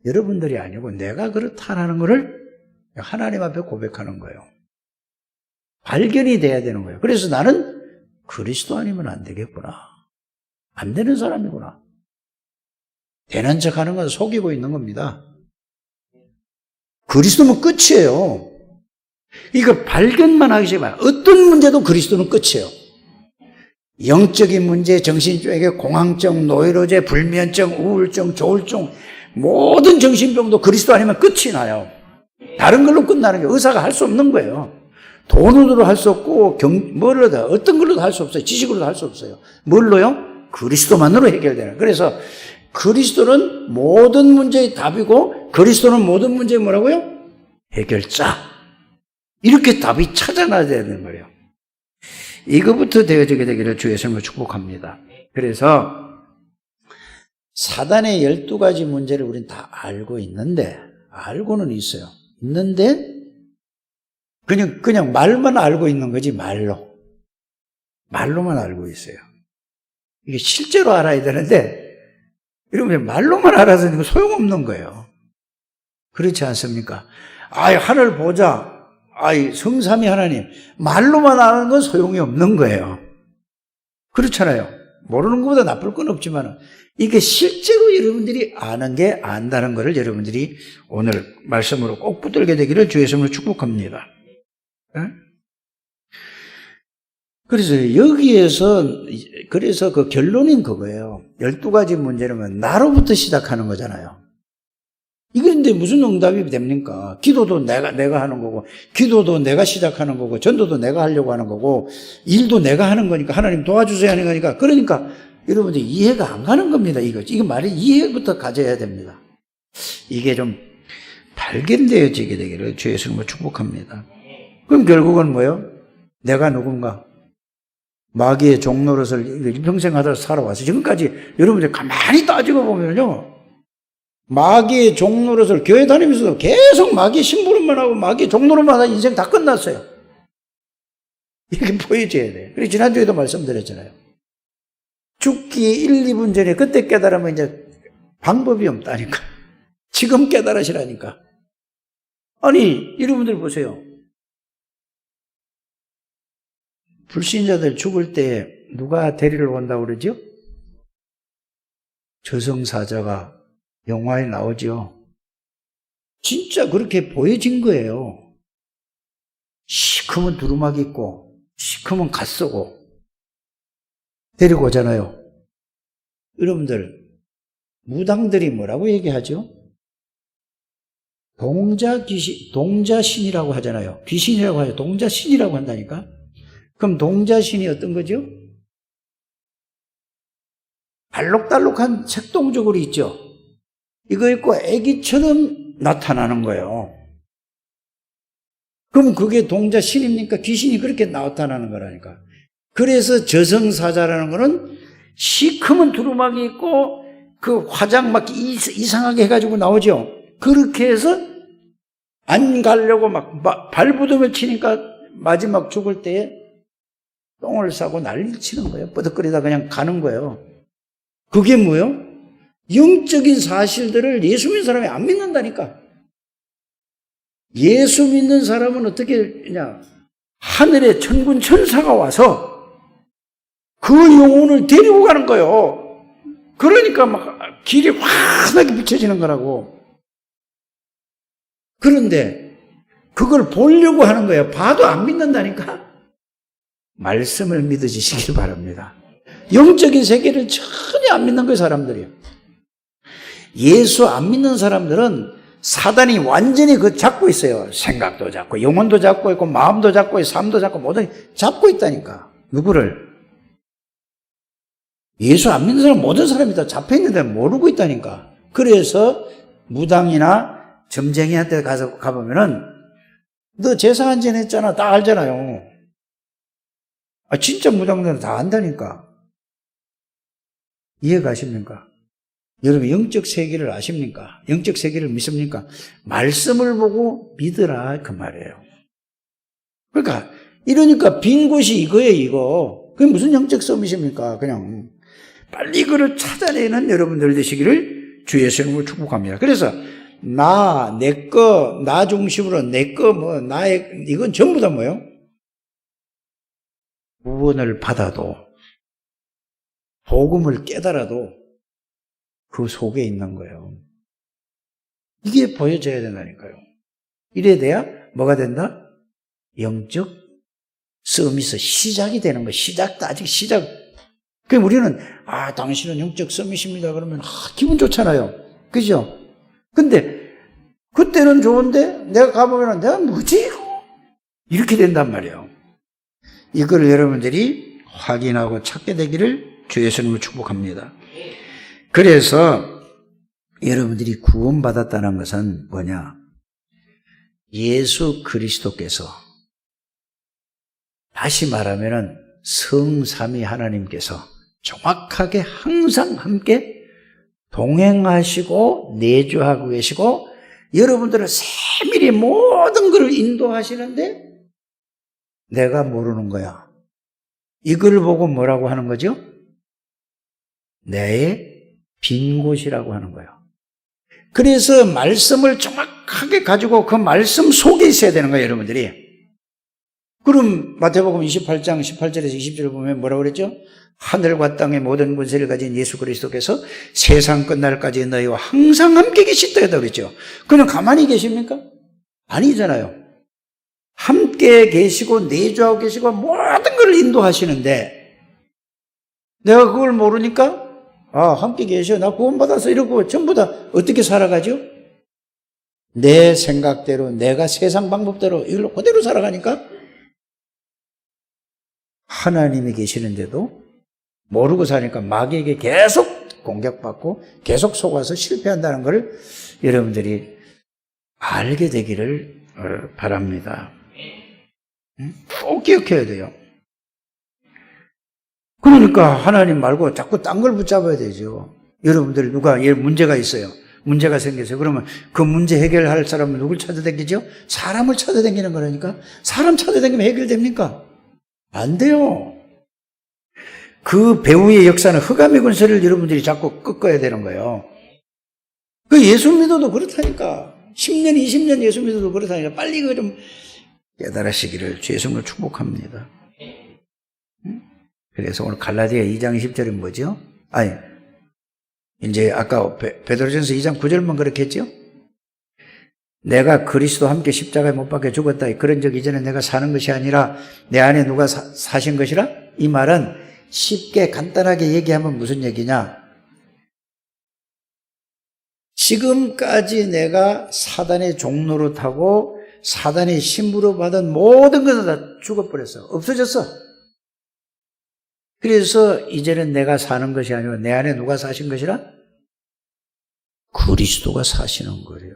여러분들이 아니고 내가 그렇다라는 거를 하나님 앞에 고백하는 거예요. 발견이 돼야 되는 거예요. 그래서 나는 그리스도 아니면 안 되겠구나. 안 되는 사람이구나. 되는 척 하는 건 속이고 있는 겁니다. 그리스도면 끝이에요. 이거 발견만 하기 시작하면 어떤 문제도 그리스도는 끝이에요. 영적인 문제, 정신병에 공황증, 노이로제, 불면증, 우울증, 조울증, 모든 정신병도 그리스도 아니면 끝이 나요. 다른 걸로 끝나는 게 의사가 할 수 없는 거예요. 돈으로도 할 수 없고 뭘로도, 어떤 걸로도 할 수 없어요. 지식으로도 할 수 없어요. 뭘로요? 그리스도만으로 해결되는. 그래서 그리스도는 모든 문제의 답이고 그리스도는 모든 문제의 뭐라고요? 해결자. 이렇게 답이 찾아나야 되는 거예요. 이거부터 되어지게 되기를 주 예수님을 축복합니다. 그래서 사단의 12가지 문제를 우리는 다 알고 있는데, 알고는 있어요. 있는데 그냥 말만 알고 있는 거지, 말로만 알고 있어요. 이게 실제로 알아야 되는데 여러분 말로만 알아서 소용없는 거예요. 그렇지 않습니까? 하늘 보자. 성삼위 하나님. 말로만 아는 건 소용이 없는 거예요. 그렇잖아요. 모르는 것보다 나쁠 건 없지만 이게 실제로 여러분들이 아는 게 안다는 것을 여러분들이 오늘 말씀으로 꼭 붙들게 되기를 주 예수님으로 축복합니다. 그래서 여기에서 그래서 그 결론인 그거예요. 12가지 문제는 나로부터 시작하는 거잖아요. 이건데 무슨 응답이 됩니까? 기도도 내가 하는 거고, 기도도 내가 시작하는 거고, 전도도 내가 하려고 하는 거고, 일도 내가 하는 거니까 하나님 도와주세요 하는 거니까, 그러니까 여러분들 이해가 안 가는 겁니다. 이거 말이 이해부터 가져야 됩니다. 이게 좀 발견되어지게 되기를 주 예수님을 축복합니다. 그럼 결국은 뭐예요? 내가 누군가? 마귀의 종노릇을 일평생 하다 살아와서 지금까지 여러분들 가만히 따지고 보면요, 마귀의 종노릇을 교회 다니면서도 계속 마귀 심부름만 하고 마귀 종노릇만 하다 인생 다 끝났어요. 이렇게 보여줘야 돼요. 그래서 지난주에도 말씀드렸잖아요. 죽기 1, 2분 전에 그때 깨달으면 이제 방법이 없다니까. 지금 깨달으시라니까. 아니, 여러분들 보세요. 불신자들 죽을 때 누가 데리러 온다고 그러죠? 저승사자가 영화에 나오죠. 진짜 그렇게 보여진 거예요. 시커먼 두루마기 있고 시커먼 갓 쏘고 데리고 오잖아요. 여러분들 무당들이 뭐라고 얘기하죠? 동자신이라고 하잖아요. 귀신이라고 하죠. 동자신이라고 한다니까. 그럼 동자신이 어떤 거죠? 알록달록한 색동적으로 있죠. 이거 입고 애기처럼 나타나는 거예요. 그럼 그게 동자신입니까? 귀신이 그렇게 나타나는 거라니까. 그래서 저승사자라는 거는 시커먼 두루마기 있고 그 화장 막 이상하게 해가지고 나오죠. 그렇게 해서 안 가려고 막 발부둥을 치니까 마지막 죽을 때에 똥을 싸고 난리를 치는 거예요. 뻐덕거리다 그냥 가는 거예요. 그게 뭐예요? 영적인 사실들을 예수 믿는 사람이 안 믿는다니까. 예수 믿는 사람은 어떻게 그냥 하늘에 천군 천사가 와서 그 영혼을 데리고 가는 거예요. 그러니까 막 길이 환하게 비춰지는 거라고. 그런데 그걸 보려고 하는 거예요. 봐도 안 믿는다니까. 말씀을 믿으시길 바랍니다. 영적인 세계를 전혀 안 믿는 거예요, 사람들이요. 예수 안 믿는 사람들은 사단이 완전히 그 잡고 있어요. 생각도 잡고, 영혼도 잡고 있고, 마음도 잡고, 삶도 잡고, 모든 잡고 있다니까. 누구를? 예수 안 믿는 사람, 모든 사람이 다 잡혀 있는데 모르고 있다니까. 그래서 무당이나 점쟁이한테 가보면은, 너 제사 한 전 했잖아. 다 알잖아요. 진짜 무당들은 다 안다니까. 이해가십니까? 여러분 영적 세계를 아십니까? 영적 세계를 믿습니까? 말씀을 보고 믿으라 그 말이에요. 그러니까 이러니까 빈 곳이 이거예요, 이거. 그게 무슨 영적 싸움이십니까? 그냥 빨리 이거를 찾아내는 여러분들 되시기를 주 예수의 이름으로 축복합니다. 그래서 나, 내 거, 나 중심으로 내 거, 나의 이건 전부 다 뭐예요? 구원을 받아도 복음을 깨달아도 그 속에 있는 거예요. 이게 보여져야 된다니까요. 이래야 돼야 뭐가 된다? 영적 서밋에서 시작이 되는 거예요. 시작도 아직 시작. 그럼 우리는 당신은 영적 서밋입니다. 그러면 기분 좋잖아요. 그죠? 근데 그때는 좋은데 내가 가보면 내가 뭐지 이거? 이렇게 된단 말이에요. 이걸 여러분들이 확인하고 찾게 되기를 주 예수님을 축복합니다. 그래서 여러분들이 구원받았다는 것은 뭐냐? 예수 그리스도께서, 다시 말하면 성삼위 하나님께서 정확하게 항상 함께 동행하시고 내주하고 계시고 여러분들을 세밀히 모든 것을 인도하시는데 내가 모르는 거야. 이걸 보고 뭐라고 하는 거죠? 내 빈 곳이라고 하는 거예요. 그래서 말씀을 정확하게 가지고 그 말씀 속에 있어야 되는 거예요, 여러분들이. 그럼 마태복음 28장 18절에서 20절을 보면 뭐라고 그랬죠? 하늘과 땅의 모든 권세를 가진 예수 그리스도께서 세상 끝날까지 너희와 항상 함께 계시다 그랬죠. 그냥 가만히 계십니까? 아니잖아요. 함께 계시고 내주하고 계시고 모든 걸 인도하시는데 내가 그걸 모르니까 함께 계셔. 나 구원받아서 이러고 전부 다 어떻게 살아가죠? 내 생각대로 내가 세상 방법대로 이걸로 그대로 살아가니까 하나님이 계시는데도 모르고 사니까 마귀에게 계속 공격받고 계속 속아서 실패한다는 걸 여러분들이 알게 되기를 바랍니다. 꼭 기억해야 돼요. 그러니까 하나님 말고 자꾸 딴 걸 붙잡아야 되죠. 여러분들 누가 문제가 있어요. 문제가 생겼어요. 그러면 그 문제 해결할 사람은 누굴 찾아다니죠? 사람을 찾아다니는 거라니까. 사람 찾아다니면 해결됩니까? 안 돼요. 그 배후의 역사는 흑암의 권세를 여러분들이 자꾸 꺾어야 되는 거예요. 그 예수 믿어도 그렇다니까. 10년, 20년 예수 믿어도 그렇다니까. 빨리 그거 좀 깨달으시기를 주 예수님을 축복합니다. 그래서 오늘 갈라디아 2장 10절은 뭐죠? 이제 아까 베드로전서 2장 9절만 그렇게 했죠? 내가 그리스도와 함께 십자가에 못 박혀 죽었다. 그런 적 이전에 내가 사는 것이 아니라 내 안에 누가 사신 것이라? 이 말은 쉽게 간단하게 얘기하면 무슨 얘기냐? 지금까지 내가 사단의 종로로 타고 사단의 신부로 받은 모든 것을 다 죽어버렸어. 없어졌어. 그래서 이제는 내가 사는 것이 아니고 내 안에 누가 사신 것이라? 그리스도가 사시는 거예요.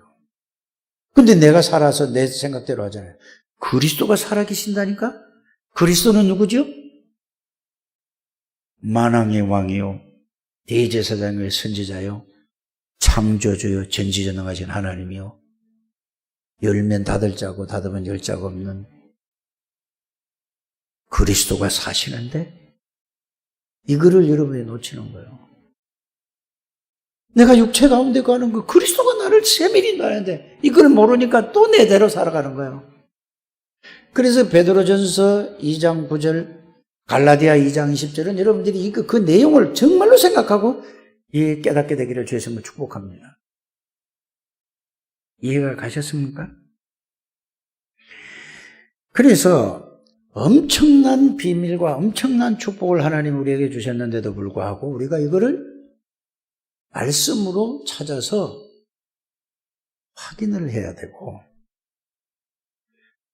근데 내가 살아서 내 생각대로 하잖아요. 그리스도가 살아계신다니까? 그리스도는 누구죠? 만왕의 왕이요, 대제사장의 선지자요, 창조주요, 전지전능하신 하나님이요, 열면 닫을 자고 닫으면 열 자가 없는 그리스도가 사시는데 이거를 여러분이 놓치는 거예요. 내가 육체 가운데 가는 거 그리스도가 나를 세밀히 나는데 이걸 모르니까 또 내대로 살아가는 거예요. 그래서 베드로전서 2장 9절, 갈라디아 2장 10절은 여러분들이 그 내용을 정말로 생각하고 깨닫게 되기를 주에서 축복합니다. 이해가 가셨습니까? 그래서 엄청난 비밀과 엄청난 축복을 하나님 우리에게 주셨는데도 불구하고 우리가 이거를 말씀으로 찾아서 확인을 해야 되고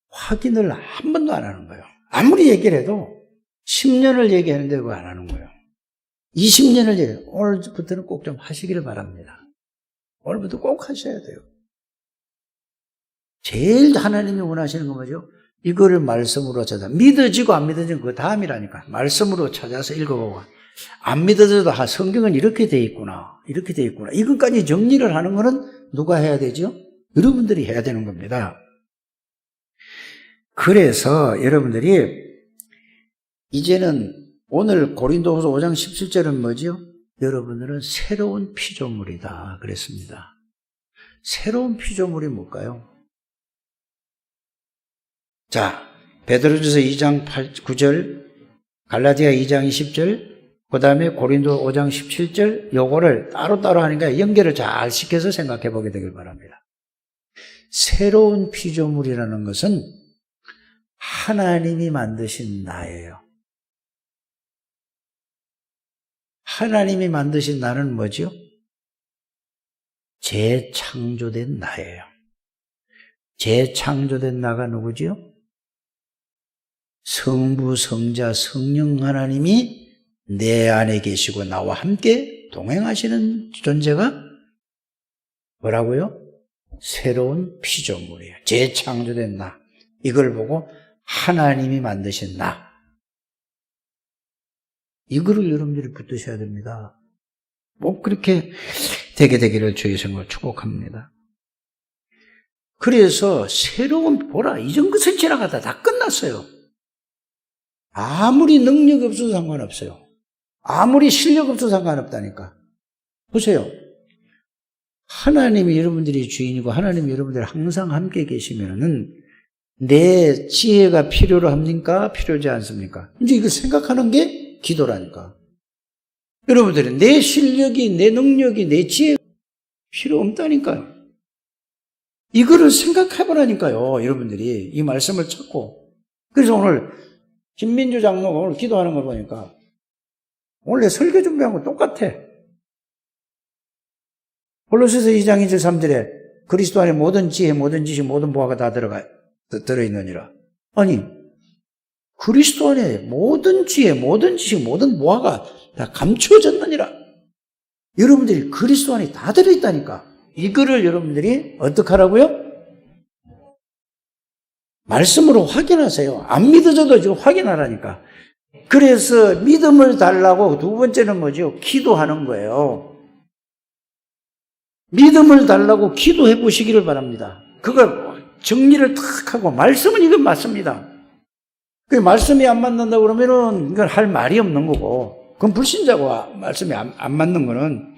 확인을 한 번도 안 하는 거예요. 아무리 얘기를 해도 10년을 얘기하는데 그거 안 하는 거예요. 20년을 얘기해요. 오늘부터는 꼭 좀 하시기를 바랍니다. 오늘부터 꼭 하셔야 돼요. 제일 하나님이 원하시는 건 뭐죠? 이거를 말씀으로 찾아. 믿어지고 안 믿어지는 그 다음이라니까. 말씀으로 찾아서 읽어보고. 안 믿어져도 성경은 이렇게 돼 있구나. 이렇게 돼 있구나. 이것까지 정리를 하는 거는 누가 해야 되죠? 여러분들이 해야 되는 겁니다. 그래서 여러분들이 이제는 오늘 고린도후서 5장 17절은 뭐죠? 여러분들은 새로운 피조물이다 그랬습니다. 새로운 피조물이 뭘까요? 자, 베드로전서 2장 9절, 갈라디아 2장 20절, 그 다음에 고린도 5장 17절, 요거를 따로따로 하니까 연결을 잘 시켜서 생각해 보게 되길 바랍니다. 새로운 피조물이라는 것은 하나님이 만드신 나예요. 하나님이 만드신 나는 뭐죠? 재창조된 나예요. 재창조된 나가 누구죠? 성부, 성자, 성령 하나님이 내 안에 계시고 나와 함께 동행하시는 존재가 뭐라고요? 새로운 피조물이에요. 재창조된 나. 이걸 보고 하나님이 만드신 나. 이거를 여러분들이 붙드셔야 됩니다. 꼭 그렇게 되게 되기를 주의 성을 축복합니다. 그래서 새로운 보라 이전 것은 지나가다 다 끝났어요. 아무리 능력 없어도 상관없어요. 아무리 실력 없어도 상관없다니까. 보세요. 하나님이 여러분들이 주인이고 하나님이 여러분들이 항상 함께 계시면은 내 지혜가 필요로 합니까? 필요하지 않습니까? 이제 이걸 생각하는 게 기도라니까. 여러분들은 내 실력이, 내 능력이, 내 지혜가 필요 없다니까요. 이거를 생각해보라니까요. 여러분들이 이 말씀을 찾고. 그래서 오늘 김민주 장로가 오늘 기도하는 걸 보니까 원래 설교 준비한 거 똑같아. 골로새서 2장 2절 3절에 그리스도 안에 모든 지혜, 모든 지식, 모든 보화가 다 들어있느니라. 아니, 그리스도 안에 모든 지혜, 모든 지식, 모든 보화가 다 감추어졌느니라. 여러분들이 그리스도 안에 다 들어있다니까. 이거를 여러분들이 어떻게 하라고요? 말씀으로 확인하세요. 안 믿어져도 지금 확인하라니까. 그래서 믿음을 달라고 두 번째는 뭐죠? 기도하는 거예요. 믿음을 달라고 기도해 보시기를 바랍니다. 그걸 정리를 탁 하고, 말씀은 이건 맞습니다. 그 말씀이 안 맞는다 그러면은 이건 할 말이 없는 거고, 그건 불신자고 말씀이 안 맞는 거는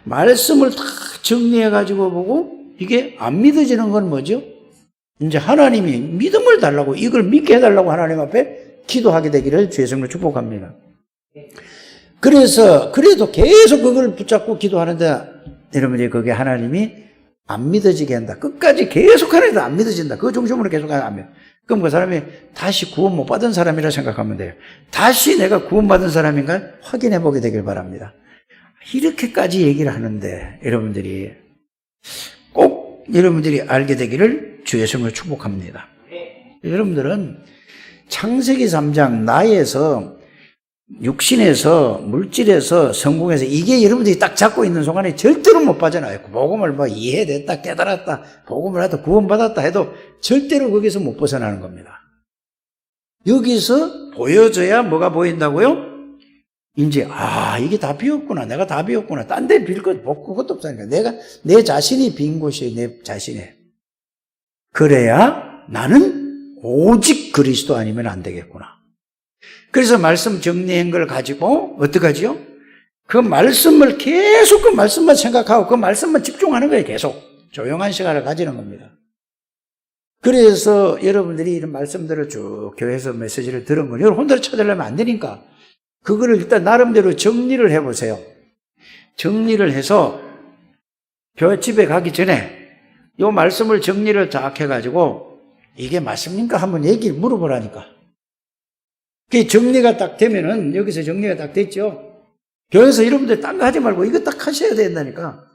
말씀을 탁 정리해 가지고 보고 이게 안 믿어지는 건 뭐죠? 이제 하나님이 믿음을 달라고, 이걸 믿게 해달라고 하나님 앞에 기도하게 되기를 주의 성으로 축복합니다. 그래서 그래도 계속 그걸 붙잡고 기도하는데 여러분들이 그게 하나님이 안 믿어지게 한다. 끝까지 계속 하는데도 안 믿어진다. 그 중심으로 계속 하면. 그럼 그 사람이 다시 구원 못 받은 사람이라 생각하면 돼요. 다시 내가 구원받은 사람인가 확인해 보게 되길 바랍니다. 이렇게까지 얘기를 하는데 여러분들이 꼭 여러분들이 알게 되기를 주의 성을 축복합니다. 여러분들은 창세기 3장 나에서 육신에서 물질에서 성공해서 이게 여러분들이 딱 잡고 있는 순간에 절대로 못 빠져나와요. 복음을 뭐 이해됐다 깨달았다 복음을 하다 구원받았다 해도 절대로 거기서 못 벗어나는 겁니다. 여기서 보여져야 뭐가 보인다고요? 이제 이게 다 비었구나. 내가 다 비었구나. 딴 데 빌 것 그것도 없다니까. 내 자신이 빈 곳이에요. 내 자신이. 그래야 나는 오직 그리스도 아니면 안 되겠구나. 그래서 말씀 정리한 걸 가지고 어떡하지요? 그 말씀을 계속 그 말씀만 생각하고 그 말씀만 집중하는 거예요. 계속 조용한 시간을 가지는 겁니다. 그래서 여러분들이 이런 말씀들을 쭉 교회에서 메시지를 들은 건 여러분 혼자 찾으려면 안 되니까 그거를 일단 나름대로 정리를 해보세요. 정리를 해서 교회 집에 가기 전에 이 말씀을 정리를 딱 해가지고 이게 맞습니까? 한번 얘기를 물어보라니까. 그 정리가 딱 되면은 여기서 정리가 딱 됐죠. 교회에서 여러분들 딴 거 하지 말고 이거 딱 하셔야 된다니까.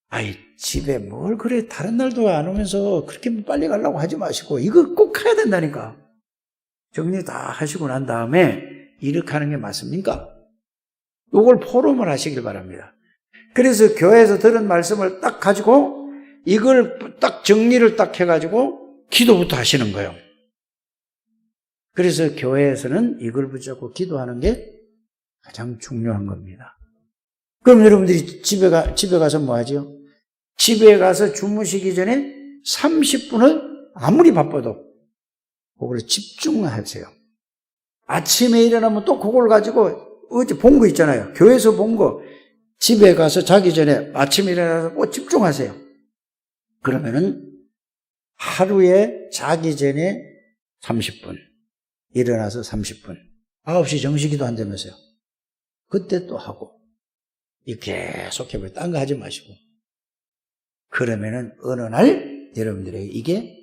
아이 집에 뭘 그래 다른 날도 안 오면서 그렇게 빨리 가려고 하지 마시고 이거 꼭 해야 된다니까. 정리 다 하시고 난 다음에 이렇게 하는 게 맞습니까? 이걸 포럼을 하시길 바랍니다. 그래서 교회에서 들은 말씀을 딱 가지고 이걸 딱 정리를 딱 해가지고 기도부터 하시는 거예요. 그래서 교회에서는 이걸 붙잡고 기도하는 게 가장 중요한 겁니다. 그럼 여러분들이 집에 가서 뭐 하죠? 집에 가서 주무시기 전에 30분을 아무리 바빠도 그걸 집중하세요. 아침에 일어나면 또 그걸 가지고 어제 본 거 있잖아요. 교회에서 본 거 집에 가서 자기 전에 아침에 일어나서 꼭 집중하세요. 그러면은 하루에 자기 전에 30분, 일어나서 30분, 9시 정시기도 한다면서요. 그때 또 하고 계속 해봐요. 딴 거 하지 마시고. 그러면은 어느 날 여러분들에게 이게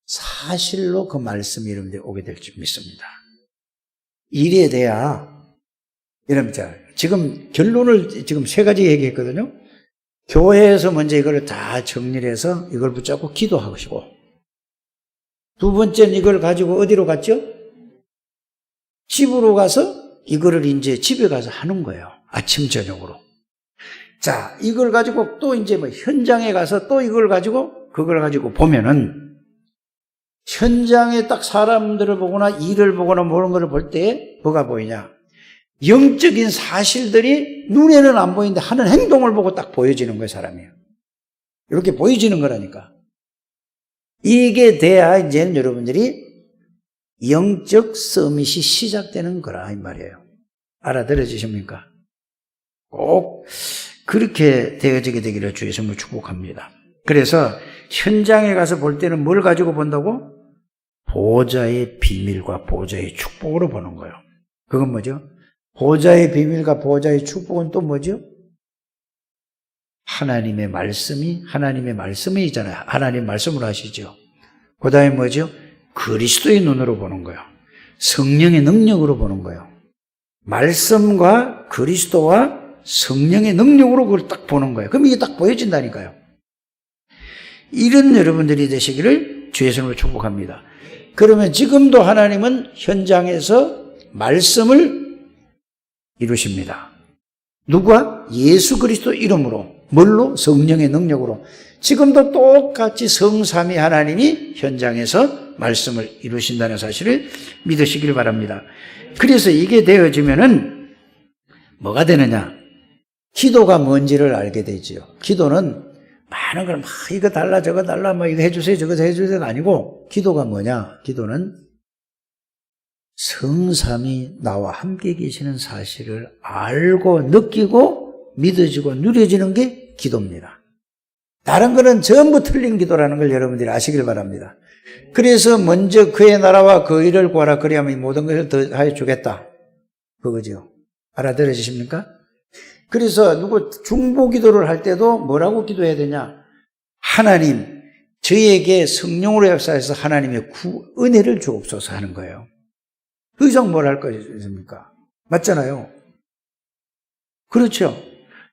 사실로 그 말씀이 여러분들이 오게 될 줄 믿습니다. 이래 돼야 여러분 지금 결론을 지금 3가지 얘기했거든요. 교회에서 먼저 이걸 다 정리를 해서 이걸 붙잡고 기도하시고, 두 번째는 이걸 가지고 어디로 갔죠? 집으로 가서 이거를 이제 집에 가서 하는 거예요. 아침 저녁으로. 자, 이걸 가지고 또 이제 뭐 현장에 가서 또 이걸 가지고 그걸 가지고 보면은 현장에 딱 사람들을 보거나 일을 보거나 모르는 걸 볼 때 뭐가 보이냐? 영적인 사실들이 눈에는 안 보이는데 하는 행동을 보고 딱 보여지는 거예요, 사람이요. 이렇게 보여지는 거라니까. 이게 돼야 이제는 여러분들이 영적 서밋이 시작되는 거라 이 말이에요. 알아들어지십니까? 꼭 그렇게 되어지게 되기를 주의 이름으로 축복합니다. 그래서 현장에 가서 볼 때는 뭘 가지고 본다고? 보좌의 비밀과 보좌의 축복으로 보는 거예요. 그건 뭐죠? 보좌의 비밀과 보좌의 축복은 또 뭐죠? 하나님의 말씀이잖아요. 하나님 말씀으로 하시죠. 그 다음에 뭐죠? 그리스도의 눈으로 보는 거예요. 성령의 능력으로 보는 거예요. 말씀과 그리스도와 성령의 능력으로 그걸 딱 보는 거예요. 그럼 이게 딱 보여진다니까요. 이런 여러분들이 되시기를 주의 이름으로 축복합니다. 그러면 지금도 하나님은 현장에서 말씀을 이루십니다. 누구와? 예수 그리스도 이름으로. 뭘로? 성령의 능력으로. 지금도 똑같이 성삼위 하나님이 현장에서 말씀을 이루신다는 사실을 믿으시길 바랍니다. 그래서 이게 되어지면은 뭐가 되느냐? 기도가 뭔지를 알게 되지요. 기도는 많은 걸 막 이거 달라 저거 달라 뭐 이거 해주세요 저거 해주세요가 아니고, 기도가 뭐냐? 기도는 성삼이 나와 함께 계시는 사실을 알고 느끼고 믿어지고 누려지는 게 기도입니다. 다른 거는 전부 틀린 기도라는 걸 여러분들이 아시길 바랍니다. 그래서 먼저 그의 나라와 그 일을 구하라 그리하면 이 모든 것을 더하여 주겠다. 그거죠. 알아들으십니까? 그래서 중보기도를 할 때도 뭐라고 기도해야 되냐? 하나님, 저에게 성령으로 역사해서 하나님의 은혜를 주옵소서 하는 거예요. 그 이상 뭘 할 것입니까? 맞잖아요. 그렇죠.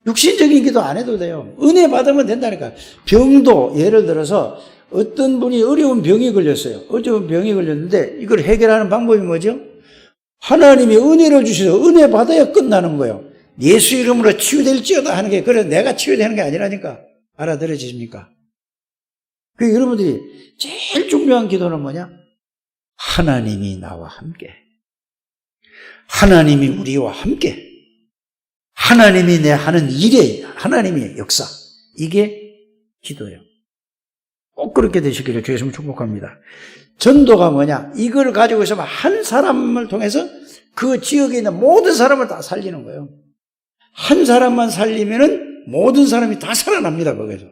육신적인 기도 안 해도 돼요. 은혜 받으면 된다니까. 병도 예를 들어서 어떤 분이 어려운 병이 걸렸어요. 어려운 병이 걸렸는데 이걸 해결하는 방법이 뭐죠? 하나님이 은혜를 주셔서 은혜 받아야 끝나는 거예요. 예수 이름으로 치유될지어다 하는 게, 그래 내가 치유되는 게 아니라니까. 알아들어지십니까? 그 여러분들이 제일 중요한 기도는 뭐냐? 하나님이 나와 함께, 하나님이 우리와 함께, 하나님이 내 하는 일에 하나님의 역사, 이게 기도예요. 꼭 그렇게 되시기를 주의 이름으로 축복합니다. 전도가 뭐냐? 이걸 가지고 있으면 한 사람을 통해서 그 지역에 있는 모든 사람을 다 살리는 거예요. 한 사람만 살리면은 모든 사람이 다 살아납니다, 거기서.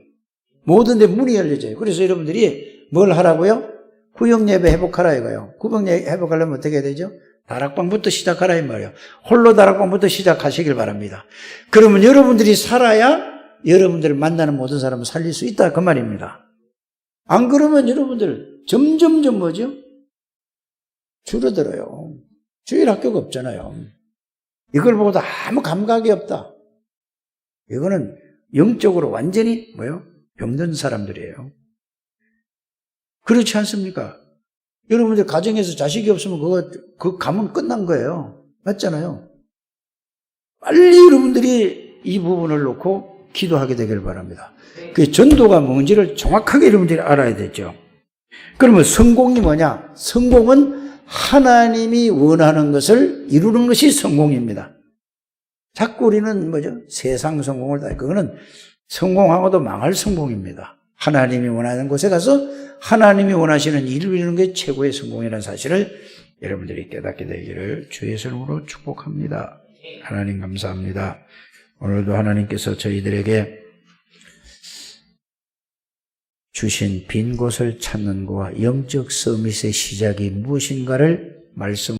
모든 데 문이 열려져요. 그래서 여러분들이 뭘 하라고요? 구역예배 회복하라 이거요. 구역예배 회복하려면 어떻게 해야 되죠? 다락방부터 시작하라 이 말이에요. 홀로 다락방부터 시작하시길 바랍니다. 그러면 여러분들이 살아야 여러분들을 만나는 모든 사람을 살릴 수 있다 그 말입니다. 안 그러면 여러분들 점점점 뭐죠? 줄어들어요. 주일 학교가 없잖아요. 이걸 보고도 아무 감각이 없다. 이거는 영적으로 완전히 뭐요? 병든 사람들이에요. 그렇지 않습니까? 여러분들 가정에서 자식이 없으면 그 가문 끝난 거예요. 맞잖아요. 빨리 여러분들이 이 부분을 놓고 기도하게 되길 바랍니다. 그 전도가 뭔지를 정확하게 여러분들이 알아야 되죠. 그러면 성공이 뭐냐? 성공은 하나님이 원하는 것을 이루는 것이 성공입니다. 자꾸 우리는 뭐죠? 세상 성공을 다, 그거는 성공하고도 망할 성공입니다. 하나님이 원하는 곳에 가서 하나님이 원하시는 일을 이루는 게 최고의 성공이라는 사실을 여러분들이 깨닫게 되기를 주의 이름으로 축복합니다. 하나님 감사합니다. 오늘도 하나님께서 저희들에게 주신 빈 곳을 찾는 것과 영적 서밋의 시작이 무엇인가를 말씀